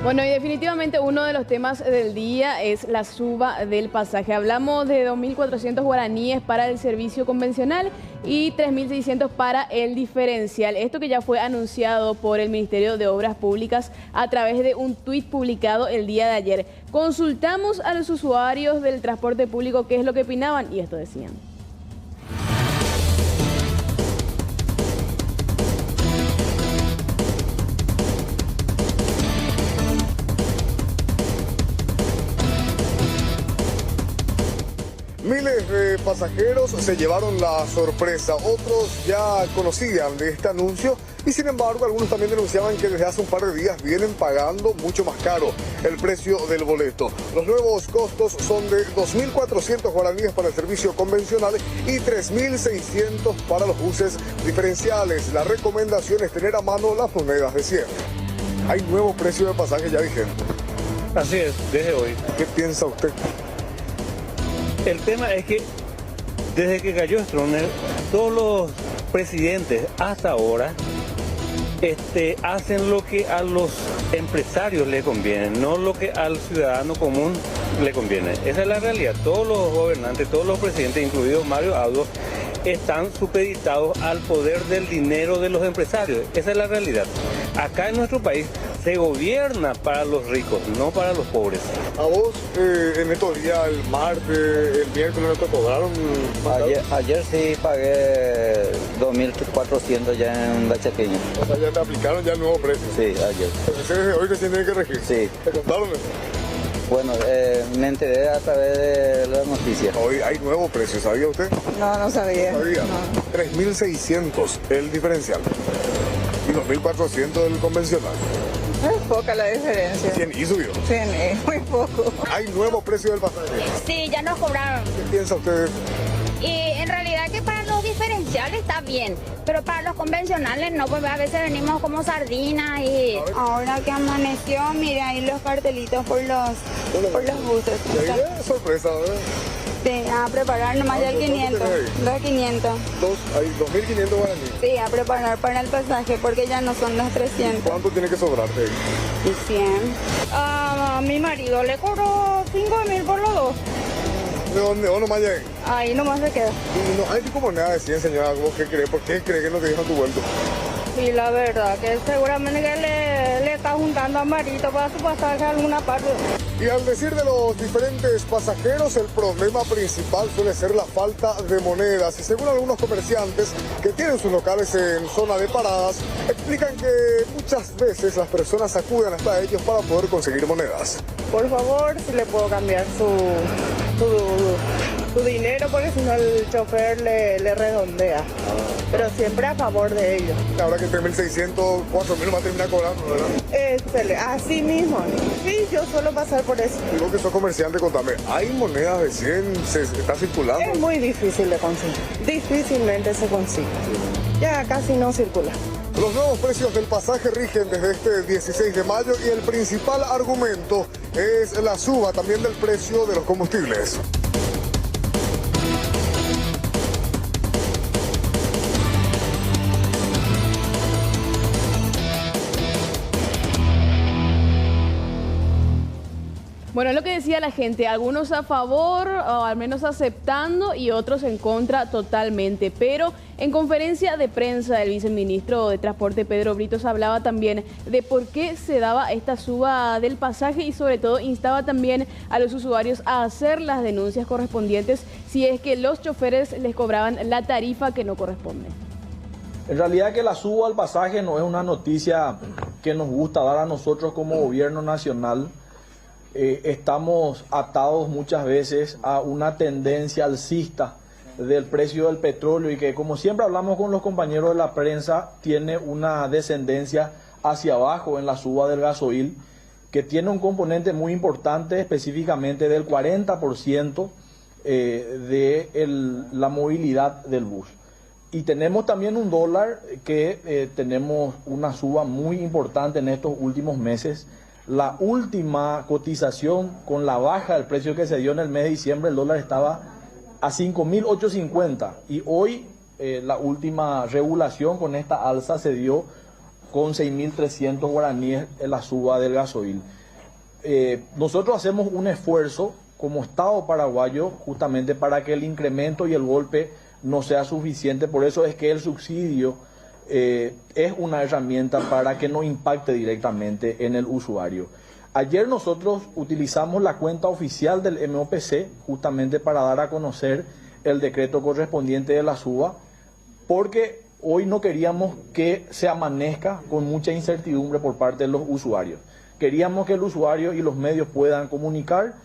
Bueno, y definitivamente uno de los temas del día es la suba del pasaje. Hablamos de 2.400 guaraníes para el servicio convencional y 3.600 para el diferencial. Esto que ya fue anunciado por el Ministerio de Obras Públicas a través de un tuit publicado el día de ayer. Consultamos a los usuarios del transporte público qué es lo que opinaban y esto decían. Miles de pasajeros se llevaron la sorpresa, otros ya conocían de este anuncio y sin embargo algunos también denunciaban que desde hace un par de días vienen pagando mucho más caro el precio del boleto. Los nuevos costos son de 2.400 guaraníes para el servicio convencional y 3.600 para los buses diferenciales. La recomendación es tener a mano las monedas de 100. Hay nuevo precio de pasaje ya vigente. Así es, desde hoy. ¿Qué piensa usted? El tema es que desde que cayó Stroessner, todos los presidentes hasta ahora hacen lo que a los empresarios les conviene, no lo que al ciudadano común le conviene. Esa es la realidad. Todos los gobernantes, todos los presidentes, incluido Mario Abdo, están supeditados al poder del dinero de los empresarios. Esa es la realidad. Acá en nuestro país se gobierna para los ricos, no para los pobres. ¿A vos en estos días, el martes, el miércoles, te cobraron? Ayer sí pagué 2.400 ya en la Chaqueña. O sea, ya te aplicaron ya el nuevo precio. Sí, ayer. Entonces desde hoy recién tienen que regir. Sí. ¿Te contaron eso? Bueno, me enteré a través de las noticias. Hoy hay nuevo precio, ¿sabía usted? No sabía. ¿No sabía? No. 3.600 el diferencial y 2.400 el convencional. Es poca la diferencia. 100 y subió. 100 y muy poco. ¿Hay nuevo precio del pasaje? Sí, ya nos cobraron. ¿Qué piensa usted? Y en realidad que para los diferenciales está bien, pero para los convencionales no, pues a veces venimos como sardinas y... Ahora que amaneció, mire ahí los cartelitos por los buses. Y ahí es sorpresa, ¿verdad? Sí, a preparar nomás ya el 500. Los 500. Hay 2.500 guaraníes. Sí, a preparar para el pasaje porque ya no son los 300. ¿Cuánto tiene que sobrarte? Y 100. A mi marido le cobró 5.000 por los dos. ¿De dónde? ¿O nomás llegué? Ahí nomás se queda. Y no hay tipo moneda de 100, señora. ¿Vos qué crees? ¿Por qué crees que no te dejan tu vuelto? Y la verdad que seguramente que le está juntando amarito para su pasaje a alguna parte. Y al decir de los diferentes pasajeros, el problema principal suele ser la falta de monedas. Y según algunos comerciantes que tienen sus locales en zona de paradas, explican que muchas veces las personas acuden hasta ellos para poder conseguir monedas. Por favor, si le puedo cambiar su dinero, porque si no el chofer le redondea. Pero siempre a favor de ellos. Ahora que 3.600, 4.000 va a terminar cobrando, ¿verdad? Así mismo. Sí, yo suelo pasar por eso. Digo que sos comerciante, contame, ¿hay monedas de 100? ¿Se está circulando? Es muy difícil de conseguir. Difícilmente se consigue. Ya casi no circula. Los nuevos precios del pasaje rigen desde este 16 de mayo y el principal argumento es la suba también del precio de los combustibles. Bueno, es lo que decía la gente, algunos a favor o al menos aceptando y otros en contra totalmente. Pero en conferencia de prensa el viceministro de Transporte Pedro Britos hablaba también de por qué se daba esta suba del pasaje y sobre todo instaba también a los usuarios a hacer las denuncias correspondientes si es que los choferes les cobraban la tarifa que no corresponde. En realidad que la suba al pasaje no es una noticia que nos gusta dar a nosotros como gobierno nacional. Estamos atados muchas veces a una tendencia alcista del precio del petróleo y que, como siempre hablamos con los compañeros de la prensa, tiene una descendencia hacia abajo en la suba del gasoil, que tiene un componente muy importante, específicamente del 40% de la movilidad del bus. Y tenemos también un dólar que tenemos una suba muy importante en estos últimos meses. La última cotización con la baja del precio que se dio en el mes de diciembre, el dólar estaba a 5.850 y hoy la última regulación con esta alza se dio con 6.300 guaraníes en la suba del gasoil. Nosotros hacemos un esfuerzo como Estado paraguayo justamente para que el incremento y el golpe no sea suficiente, por eso es que el subsidio es una herramienta para que no impacte directamente en el usuario. Ayer nosotros utilizamos la cuenta oficial del MOPC justamente para dar a conocer el decreto correspondiente de la suba, porque hoy no queríamos que se amanezca con mucha incertidumbre por parte de los usuarios. Queríamos que el usuario y los medios puedan comunicar.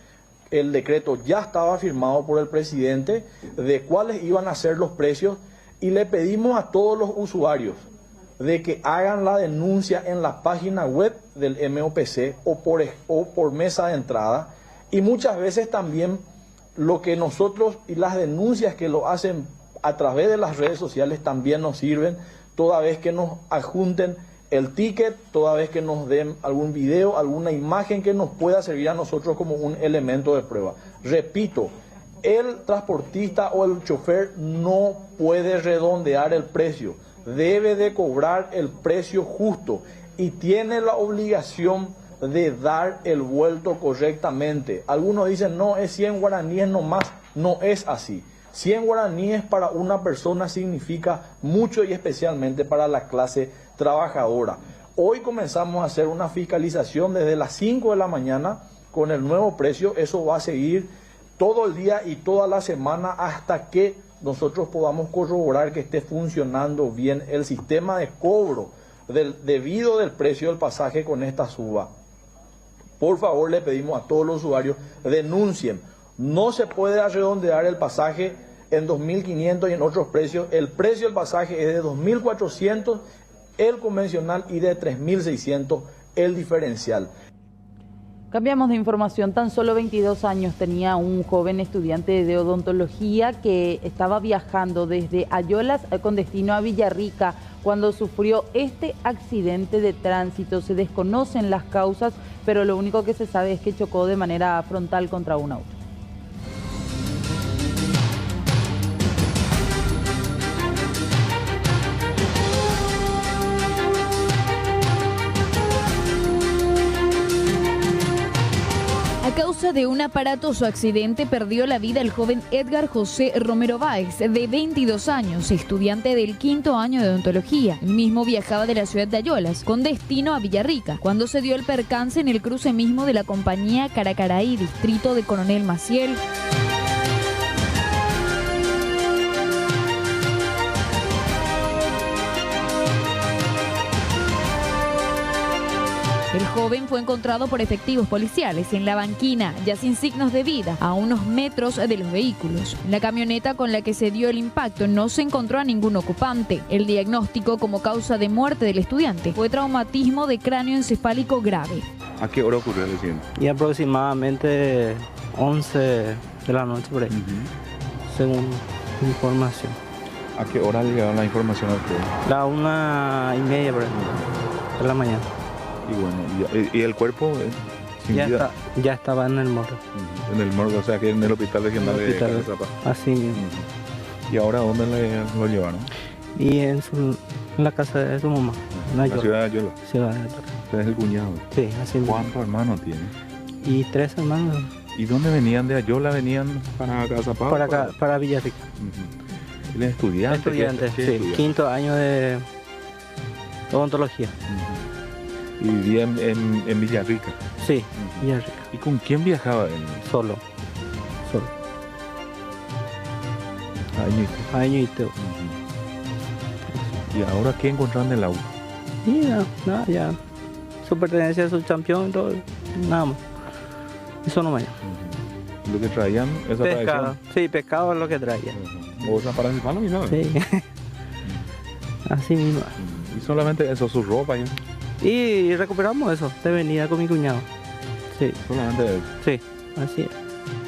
El decreto ya estaba firmado por el presidente de cuáles iban a ser los precios. Y le pedimos a todos los usuarios de que hagan la denuncia en la página web del MOPC o por mesa de entrada. Y muchas veces también lo que nosotros y las denuncias que lo hacen a través de las redes sociales también nos sirven, toda vez que nos adjunten el ticket, toda vez que nos den algún video, alguna imagen que nos pueda servir a nosotros como un elemento de prueba. Repito, el transportista o el chofer no puede redondear el precio, debe de cobrar el precio justo y tiene la obligación de dar el vuelto correctamente. Algunos dicen, no, es 100 guaraníes nomás, no es así. 100 guaraníes para una persona significa mucho y especialmente para la clase trabajadora. Hoy comenzamos a hacer una fiscalización desde las 5 de la mañana con el nuevo precio, eso va a seguir todo el día y toda la semana hasta que nosotros podamos corroborar que esté funcionando bien el sistema de cobro debido del precio del pasaje con esta suba. Por favor, le pedimos a todos los usuarios, denuncien. No se puede redondear el pasaje en 2.500 y en otros precios. El precio del pasaje es de 2.400 el convencional y de 3.600 el diferencial. Cambiamos de información. Tan solo 22 años tenía un joven estudiante de odontología que estaba viajando desde Ayolas con destino a Villarrica cuando sufrió este accidente de tránsito. Se desconocen las causas, pero lo único que se sabe es que chocó de manera frontal contra un auto. causa de un aparatoso accidente perdió la vida el joven Edgar José Romero Báez, de 22 años, estudiante del 5º año de odontología. El mismo viajaba de la ciudad de Ayolas con destino a Villarrica, cuando se dio el percance en el cruce mismo de la compañía Caracaraí, distrito de Coronel Maciel. El joven fue encontrado por efectivos policiales en la banquina, ya sin signos de vida, a unos metros de los vehículos. En la camioneta con la que se dio el impacto no se encontró a ningún ocupante. El diagnóstico como causa de muerte del estudiante fue traumatismo de cráneo encefálico grave. ¿A qué hora ocurrió el accidente? Y aproximadamente 11 de la noche por ahí, según información. ¿A qué hora le llegaron la información a usted? La 1:30 por ahí, de la mañana. Y bueno, ¿y el cuerpo? Ya estaba en el morgue. En el morgue, o sea que en el hospital regional de Cazapá. Así mismo. ¿Y ahora dónde lo llevaron? Y en la casa de su mamá. ¿En la ciudad de Ayola? Ciudad de Ayola. ¿Usted es el cuñado? Sí, así mismo. ¿Cuántos hermanos tiene? Y 3 hermanos. ¿Y dónde venían de Ayola? ¿Venían para Cazapá? Para acá, para Villarrica. ¿Él es estudiante? Estudiante, sí. 5º año de odontología. ¿Y vivía en Villarrica? Sí, Villarrica. ¿Y con quién viajaba él? Solo. Añito. ¿Y ahora qué encontraron en el auto? Y nada, ya. Su pertenencia a su campeón, todo, nada más. Eso no me. ¿Lo que traían? ¿Esa pescado? Sí, pescado es lo que traían. ¿Bolsa para el palo? Sí. Así mismo. ¿Y solamente eso, su ropa? ¿Ya? Y recuperamos eso, de venida con mi cuñado. Sí. ¿Solamente eso? Sí, así es.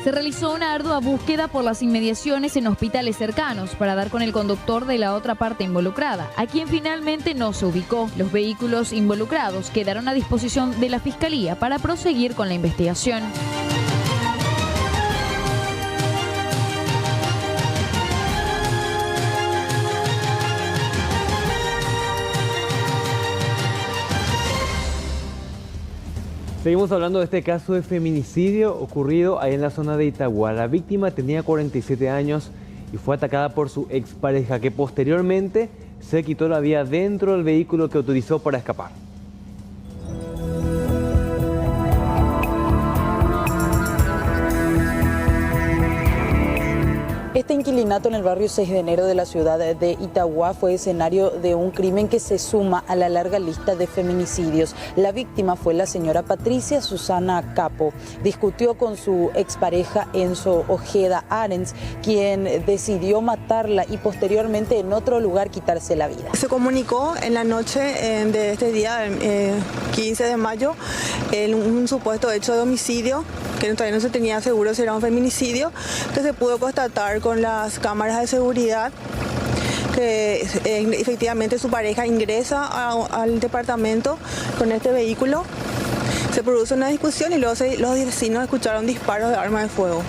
Se realizó una ardua búsqueda por las inmediaciones en hospitales cercanos para dar con el conductor de la otra parte involucrada, a quien finalmente no se ubicó. Los vehículos involucrados quedaron a disposición de la Fiscalía para proseguir con la investigación. Seguimos hablando de este caso de feminicidio ocurrido ahí en la zona de Itagua. La víctima tenía 47 años y fue atacada por su expareja, que posteriormente se quitó la vida dentro del vehículo que utilizó para escapar. Este inquilinato en el barrio 6 de enero de la ciudad de Itagua fue escenario de un crimen que se suma a la larga lista de feminicidios. La víctima fue la señora Patricia Susana Capo. Discutió con su expareja Enzo Ojeda Arens, quien decidió matarla y posteriormente en otro lugar quitarse la vida. Se comunicó en la noche de este día, 15 de mayo, un supuesto hecho de homicidio, que todavía no se tenía seguro si era un feminicidio, que se pudo constatar con las cámaras de seguridad que efectivamente su pareja ingresa al departamento con este vehículo. Se produce una discusión y luego los vecinos escucharon disparos de arma de fuego.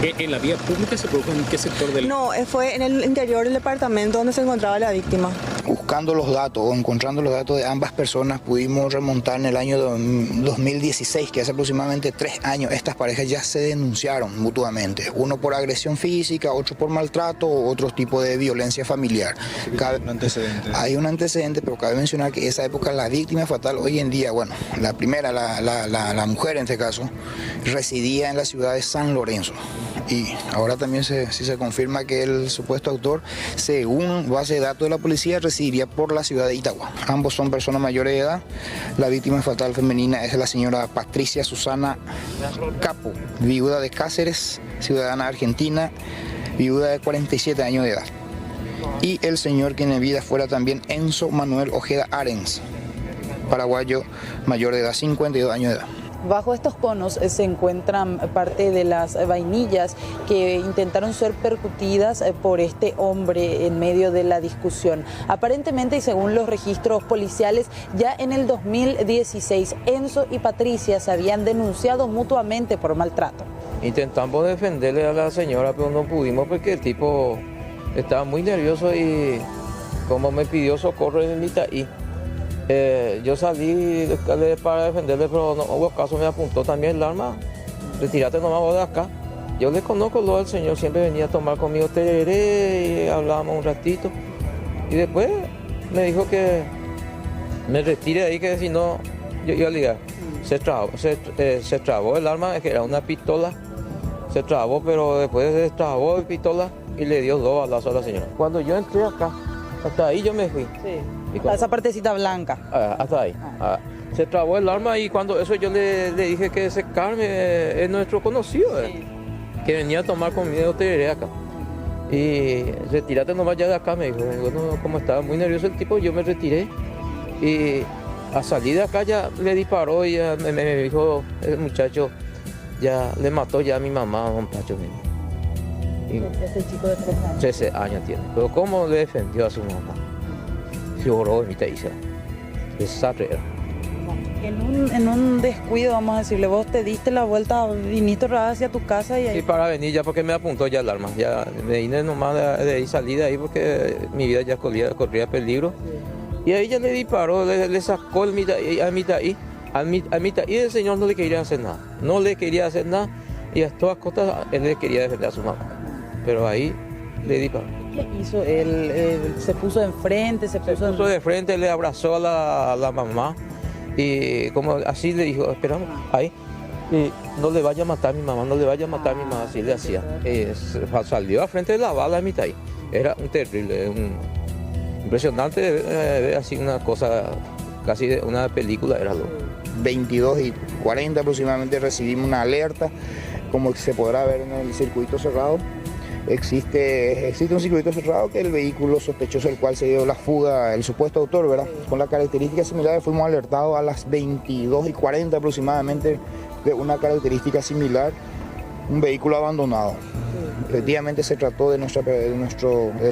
¿En la vía pública se produjo en qué sector del...? No, fue en el interior del departamento donde se encontraba la víctima. Buscando los datos o encontrando los datos de ambas personas, pudimos remontar en el año 2016, que hace aproximadamente 3 años, estas parejas ya se denunciaron mutuamente. Uno por agresión física, otro por maltrato, otro tipo de violencia familiar. Hay un antecedente, pero cabe mencionar que en esa época la víctima fatal, hoy en día, bueno, la primera, la mujer en este caso, residía en la ciudad de San Lorenzo. Y ahora también sí se confirma que el supuesto autor, según base de datos de la policía, residiría por la ciudad de Itagua. Ambos son personas mayores de edad. La víctima fatal femenina es la señora Patricia Susana Capo, viuda de Cáceres, ciudadana argentina, viuda de 47 años de edad. Y el señor que en vida fuera también Enzo Manuel Ojeda Arens, paraguayo, mayor de edad, 52 años de edad. Bajo estos conos se encuentran parte de las vainillas que intentaron ser percutidas por este hombre en medio de la discusión. Aparentemente, y según los registros policiales, ya en el 2016 Enzo y Patricia se habían denunciado mutuamente por maltrato. Intentamos defenderle a la señora, pero no pudimos porque el tipo estaba muy nervioso y como me pidió socorro en el Itaí. Yo salí para defenderle, pero no hubo caso, me apuntó también el arma retírate nomás vos de acá. Yo le conozco lo del señor, siempre venía a tomar conmigo tereré y hablábamos un ratito. Y después me dijo que me retire ahí, que si no, yo iba a ligar. Se trabó el arma, que era una pistola. Se trabó, pero después se trabó la pistola y le dio 2 balazos a la señora. Cuando yo entré acá, hasta ahí yo me fui. Sí. Esa partecita blanca. Hasta ahí. Se trabó el arma y cuando eso yo le dije que ese Carmen es nuestro conocido, que venía a tomar conmigo tereré acá. Y retírate nomás ya de acá, me dijo. Bueno, como estaba muy nervioso el tipo, yo me retiré. Y a salir de acá ya le disparó y ya me dijo el muchacho, ya le mató ya a mi mamá, don Pacho. Ese chico de 13 años. 13 años tiene. Pero ¿cómo le defendió a su mamá? Lloró, mi tía, desastre era. En un descuido, vamos a decirle, vos te diste la vuelta, viniste hacia tu casa y ahí... Sí, para venir ya porque me apuntó ya el arma. Ya me vine nomás de ahí, salí de ahí porque mi vida ya corría peligro. Sí. Y ahí ya le disparó, le sacó a mitad y el señor no le quería hacer nada. No le quería hacer nada y a todas costas él le quería defender a su mamá. Pero ahí le disparó. ¿Qué hizo? Él se puso enfrente, se puso de frente, le abrazó a la mamá. Y como así le dijo, esperamos, ahí, y no le vaya a matar a mi mamá, no le vaya a matar a mi mamá, así le hacía. Salió a frente de la bala de mi taí. Era un terrible, impresionante, así una cosa, casi de una película era lo. 22:40 aproximadamente recibimos una alerta, como se podrá ver en el circuito cerrado. Existe un circuito cerrado que el vehículo sospechoso del cual se dio la fuga, el supuesto autor, ¿verdad? Con las características similares fuimos alertados a las 22:40 aproximadamente de una característica similar, un vehículo abandonado. Efectivamente se trató del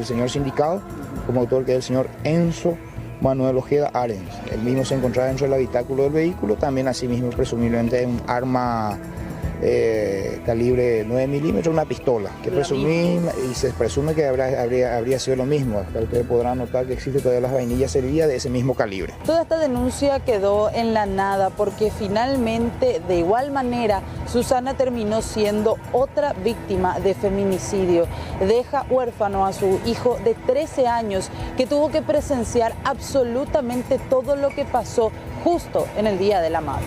señor sindicado, como autor que es el señor Enzo Manuel Ojeda Arens. Él mismo se encontraba dentro del habitáculo del vehículo, también asimismo presumiblemente un arma calibre 9 milímetros, una pistola, que y se presume que habría sido lo mismo. Ustedes podrán notar que existe todavía las vainillas servidas de ese mismo calibre. Toda esta denuncia quedó en la nada porque finalmente, de igual manera, Susana terminó siendo otra víctima de feminicidio. Deja huérfano a su hijo de 13 años que tuvo que presenciar absolutamente todo lo que pasó justo en el Día de la Madre.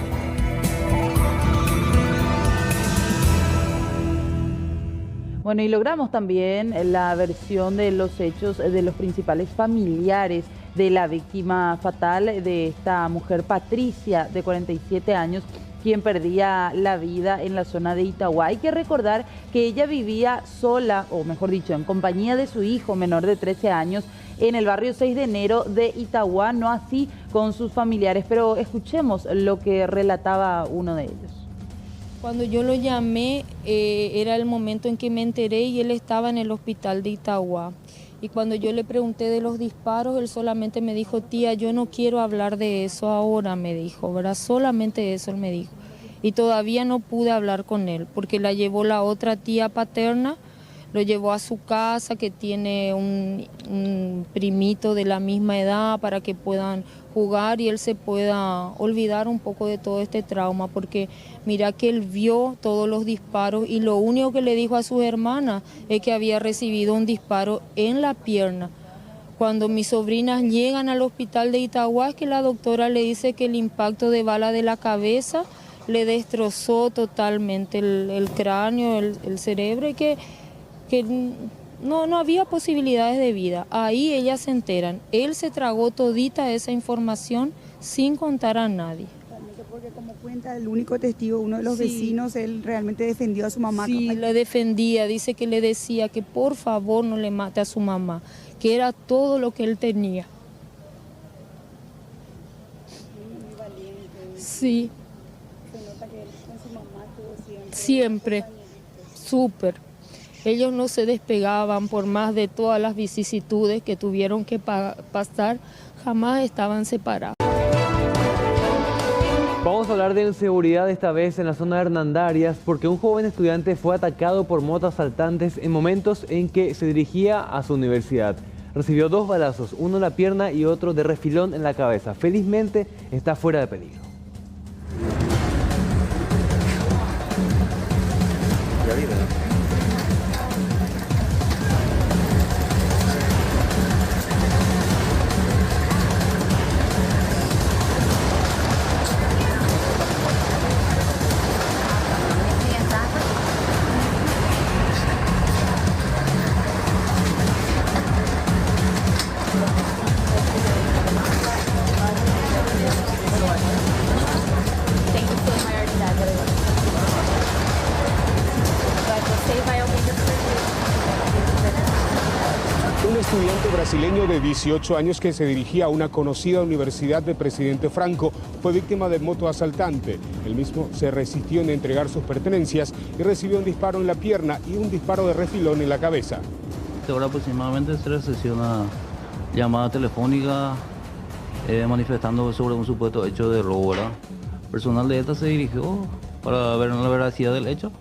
Bueno, y logramos también la versión de los hechos de los principales familiares de la víctima fatal, de esta mujer Patricia, de 47 años, quien perdía la vida en la zona de Itagua. Hay que recordar que ella vivía sola, o mejor dicho, en compañía de su hijo menor de 13 años, en el barrio 6 de enero de Itagua, no así con sus familiares. Pero escuchemos lo que relataba uno de ellos. Cuando yo lo llamé, era el momento en que me enteré y él estaba en el hospital de Itagua. Y cuando yo le pregunté de los disparos, él solamente me dijo, tía, yo no quiero hablar de eso ahora, me dijo, ¿verdad? Solamente eso él me dijo. Y todavía no pude hablar con él, porque la llevó la otra tía paterna, lo llevó a su casa, que tiene un primito de la misma edad, para que puedan jugar y él se pueda olvidar un poco de todo este trauma, porque mira que él vio todos los disparos y lo único que le dijo a sus hermanas es que había recibido un disparo en la pierna. Cuando mis sobrinas llegan al hospital de Itagua, es que la doctora le dice que el impacto de bala de la cabeza le destrozó totalmente el cráneo, el cerebro, y que no había posibilidades de vida. Ahí ellas se enteran. Él se tragó todita esa información sin contar a nadie. Porque como cuenta el único testigo, uno de los vecinos, él realmente defendió a su mamá. Sí, le defendía, dice que le decía que por favor no le mate a su mamá, que era todo lo que él tenía. Muy valiente. Sí. Se nota que él con su mamá estuvo siempre, súper. Ellos no se despegaban por más de todas las vicisitudes que tuvieron que pasar, jamás estaban separados. Vamos a hablar de inseguridad esta vez en la zona de Hernandarias, porque un joven estudiante fue atacado por motoasaltantes en momentos en que se dirigía a su universidad. Recibió 2 balazos, uno en la pierna y otro de refilón en la cabeza. Felizmente está fuera de peligro. brasileño de 18 años que se dirigía a una conocida universidad del presidente Franco fue víctima de motoasaltante. El mismo se resistió en entregar sus pertenencias y recibió un disparo en la pierna y un disparo de refilón en la cabeza. Ahora aproximadamente se recepciona una llamada telefónica manifestando sobre un supuesto hecho de robo, ¿verdad? Personal de esta se dirigió para ver la veracidad del hecho,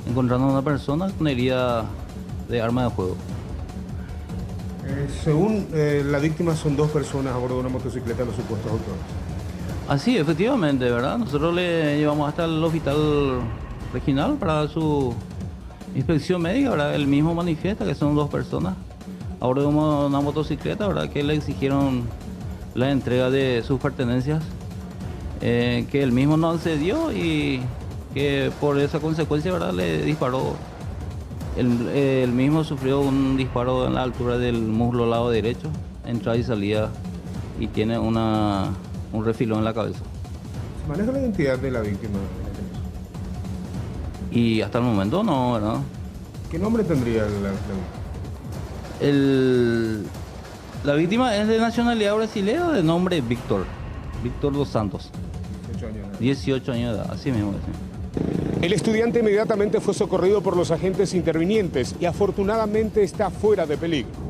encontrando a una persona con herida de arma de fuego. Según la víctima, son 2 personas a bordo de una motocicleta, los supuestos autores. Así, efectivamente, ¿verdad? Nosotros le llevamos hasta el hospital regional para su inspección médica, ¿verdad? Él mismo manifiesta que son 2 personas a bordo de una motocicleta, ¿verdad? Que le exigieron la entrega de sus pertenencias, que él mismo no accedió y que por esa consecuencia, ¿verdad? Le disparó. Él mismo sufrió un disparo en la altura del muslo lado derecho, entrada y salida, y tiene un refilón en la cabeza. ¿Se maneja la identidad de la víctima? Y hasta el momento no, ¿verdad? ¿Qué nombre tendría la víctima? La víctima es de nacionalidad brasileña, de nombre Víctor dos Santos. 18 años de edad, así mismo. El estudiante inmediatamente fue socorrido por los agentes intervinientes y afortunadamente está fuera de peligro.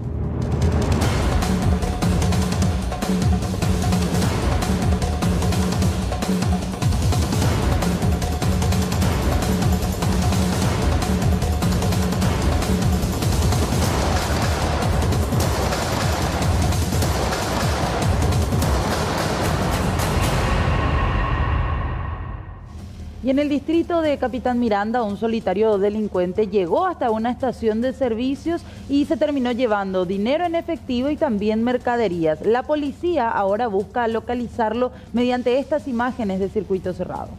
Y en el distrito de Capitán Miranda, un solitario delincuente llegó hasta una estación de servicios y se terminó llevando dinero en efectivo y también mercaderías. La policía ahora busca localizarlo mediante estas imágenes de circuito cerrado.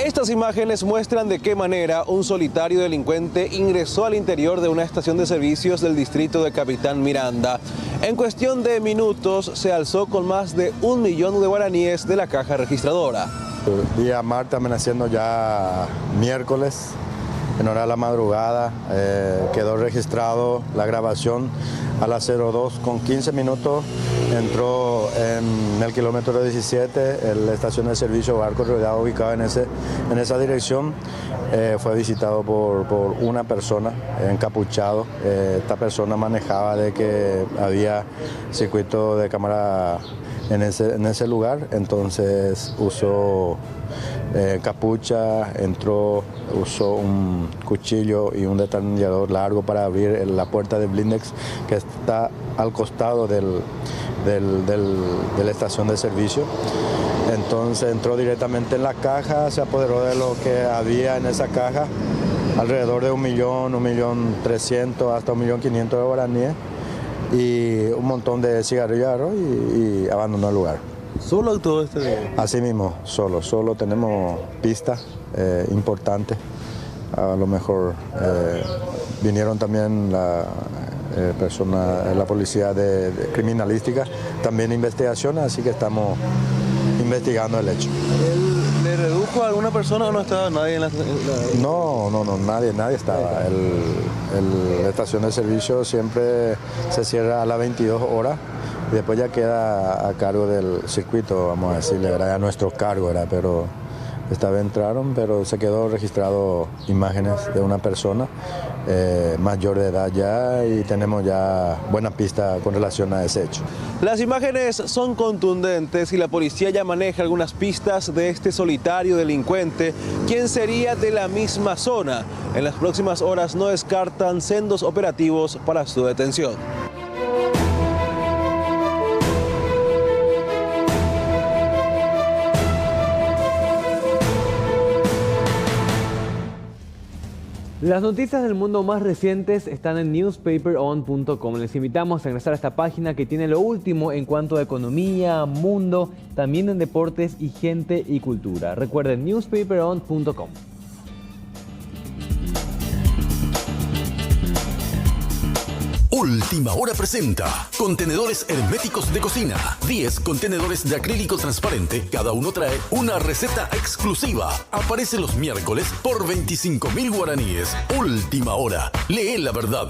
Estas imágenes muestran de qué manera un solitario delincuente ingresó al interior de una estación de servicios del distrito de Capitán Miranda. En cuestión de minutos se alzó con más de 1 millón de guaraníes de la caja registradora. Día martes, amaneciendo ya miércoles, en hora de la madrugada, quedó registrado la grabación a las 02:15. Entró en el kilómetro 17, en la estación de servicio Barco Rodeado, ubicada en esa dirección. Fue visitado por una persona encapuchado. Esta persona manejaba de que había circuito de cámara en ese lugar, entonces usó capucha, entró, usó un cuchillo y un destornillador largo para abrir la puerta de blindex que está al costado de la estación de servicio. Entonces entró directamente en la caja, se apoderó de lo que había en esa caja, alrededor de 1.300.000 hasta 1.500.000 de guaraníes y un montón de cigarrillos y abandonó el lugar. ¿Solo actuó este día? Así mismo, solo tenemos pistas importantes. A lo mejor vinieron también la policía de criminalística, también investigación, así que estamos investigando el hecho. ¿Le redujo a alguna persona o no estaba nadie en la No, nadie estaba. La estación de servicio siempre se cierra a las 22 horas y después ya queda a cargo del circuito, vamos a decirle, era a nuestro cargo, pero esta vez entraron, pero se quedó registrado imágenes de una persona mayor de edad ya y tenemos ya buena pista con relación a ese hecho. Las imágenes son contundentes y la policía ya maneja algunas pistas de este solitario delincuente, quien sería de la misma zona. En las próximas horas no descartan sendos operativos para su detención. Las noticias del mundo más recientes están en newspaperon.com. Les invitamos a ingresar a esta página que tiene lo último en cuanto a economía, mundo, también en deportes y gente y cultura. Recuerden newspaperon.com. Última Hora presenta contenedores herméticos de cocina. 10 contenedores de acrílico transparente. Cada uno trae una receta exclusiva. Aparece los miércoles por 25.000 guaraníes. Última Hora. Lee la verdad.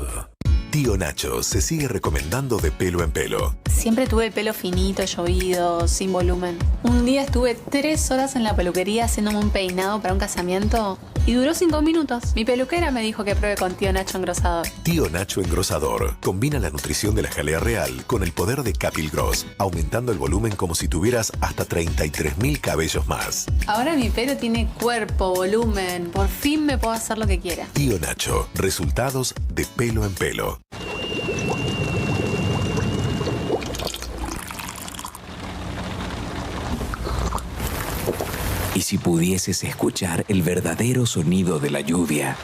Tío Nacho se sigue recomendando de pelo en pelo. Siempre tuve el pelo finito, llovido, sin volumen. Un día estuve 3 horas en la peluquería haciéndome un peinado para un casamiento y duró 5 minutos. Mi peluquera me dijo que pruebe con Tío Nacho Engrosador. Tío Nacho Engrosador combina la nutrición de la jalea real con el poder de Capilgross, aumentando el volumen como si tuvieras hasta 33.000 cabellos más. Ahora mi pelo tiene cuerpo, volumen. Por fin me puedo hacer lo que quiera. Tío Nacho, resultados de pelo en pelo. ¿Y si pudieses escuchar el verdadero sonido de la lluvia?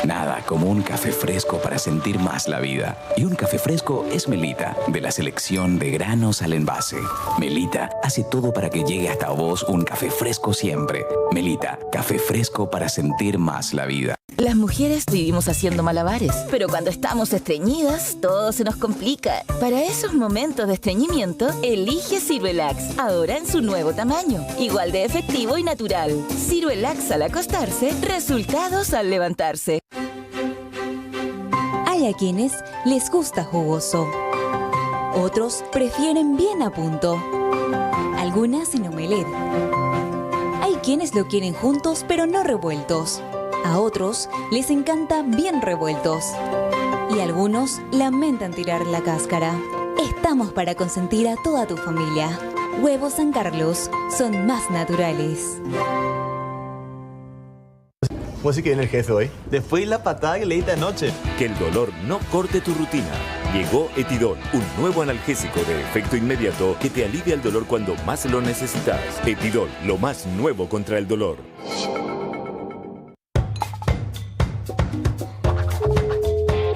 Nada como un café fresco para sentir más la vida. Y un café fresco es Melita, de la selección de granos al envase. Melita hace todo para que llegue hasta vos un café fresco siempre. Melita, café fresco para sentir más la vida. Las mujeres vivimos haciendo malabares, pero cuando estamos estreñidas, todo se nos complica. Para esos momentos de estreñimiento, elige Ciruelax, ahora en su nuevo tamaño, igual de efectivo y natural. Ciruelax al acostarse, resultados al levantarse. Hay a quienes les gusta jugoso, otros prefieren bien a punto, algunas sin omelette. Hay quienes lo quieren juntos pero no revueltos. A otros les encanta bien revueltos. Y algunos lamentan tirar la cáscara. Estamos para consentir a toda tu familia. Huevos San Carlos son más naturales. ¿Cómo así que viene el jefe hoy? Después de la patada que le diste anoche. Que el dolor no corte tu rutina. Llegó Etidol, un nuevo analgésico de efecto inmediato que te alivia el dolor cuando más lo necesitas. Etidol, lo más nuevo contra el dolor.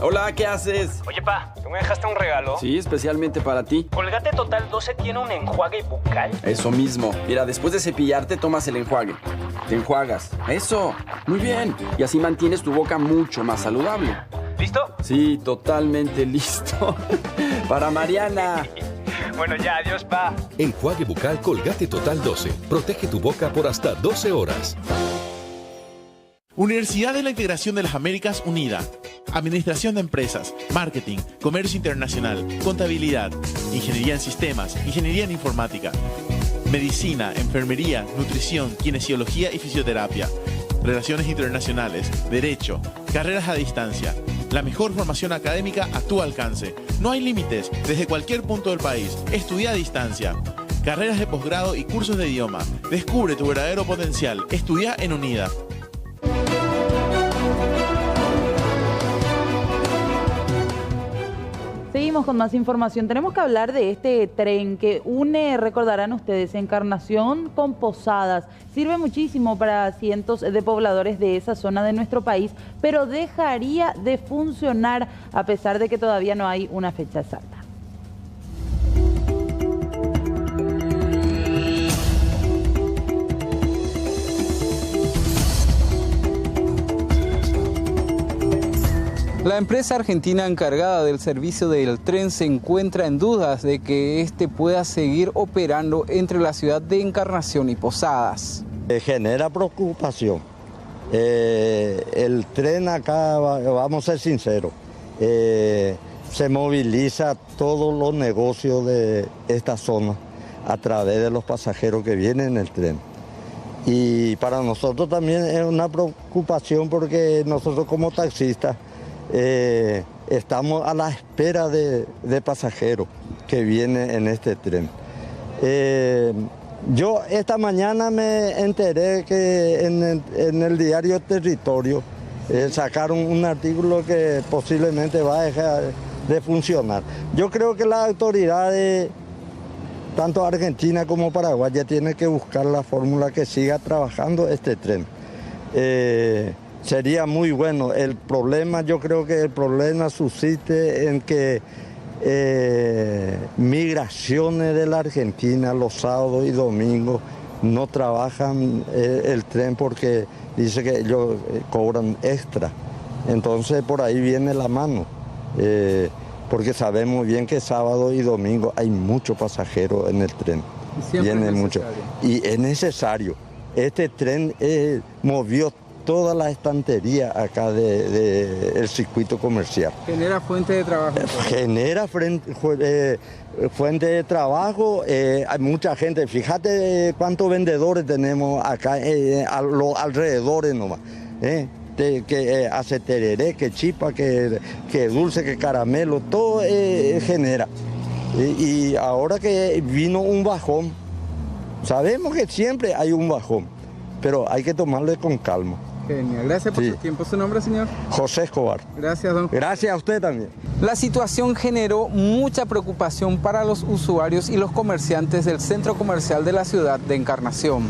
Hola, ¿qué haces? Oye, pa, ¿tú me dejaste un regalo? Sí, especialmente para ti. Colgate Total 12 tiene un enjuague bucal. Eso mismo. Mira, después de cepillarte, tomas el enjuague. Te enjuagas. Eso. Muy bien. Y así mantienes tu boca mucho más saludable. ¿Listo? Sí, totalmente listo. Para Mariana. Bueno, ya, adiós, pa. Enjuague bucal Colgate Total 12. Protege tu boca por hasta 12 horas. Universidad de la Integración de las Américas Unida. Administración de Empresas, Marketing, Comercio Internacional, Contabilidad, Ingeniería en Sistemas, Ingeniería en Informática, Medicina, Enfermería, Nutrición, Kinesiología y Fisioterapia, Relaciones Internacionales, Derecho, Carreras a Distancia. La mejor formación académica a tu alcance. No hay límites, desde cualquier punto del país. Estudia a distancia. Carreras de posgrado y cursos de idioma. Descubre tu verdadero potencial. Estudia en UNIDA. Seguimos con más información. Tenemos que hablar de este tren que une, recordarán ustedes, Encarnación con Posadas. Sirve muchísimo para cientos de pobladores de esa zona de nuestro país, pero dejaría de funcionar a pesar de que todavía no hay una fecha exacta. La empresa argentina encargada del servicio del tren se encuentra en dudas de que este pueda seguir operando entre la ciudad de Encarnación y Posadas. Genera preocupación. El tren acá, vamos a ser sinceros, se moviliza todos los negocios de esta zona a través de los pasajeros que vienen en el tren. Y para nosotros también es una preocupación porque nosotros como taxistas estamos a la espera de pasajeros que vienen en este tren. Yo esta mañana me enteré que en el diario Territorio sacaron un artículo que posiblemente va a dejar de funcionar. Yo creo que las autoridades, tanto Argentina como Paraguay, ya tienen que buscar la fórmula que siga trabajando este tren. Sería muy bueno. El problema, yo creo que el problema subsiste en que migraciones de la Argentina los sábados y domingos no trabajan el tren porque dice que ellos cobran extra. Entonces por ahí viene la mano, porque sabemos bien que sábado y domingo hay muchos pasajeros en el tren. Viene mucho. Y es necesario. Este tren movió toda la estantería acá del circuito comercial. Genera fuente de trabajo. Genera fuente de trabajo. Hay mucha gente. Fíjate cuántos vendedores tenemos acá a los alrededores nomás. Que hace tereré, que chipa, que dulce, que caramelo, todo genera. Y ahora que vino un bajón, sabemos que siempre hay un bajón, pero hay que tomarlo con calma. Genial, gracias por su tiempo. ¿Su nombre, señor? José Escobar. Gracias, don. Gracias a usted también. La situación generó mucha preocupación para los usuarios y los comerciantes del centro comercial de la ciudad de Encarnación.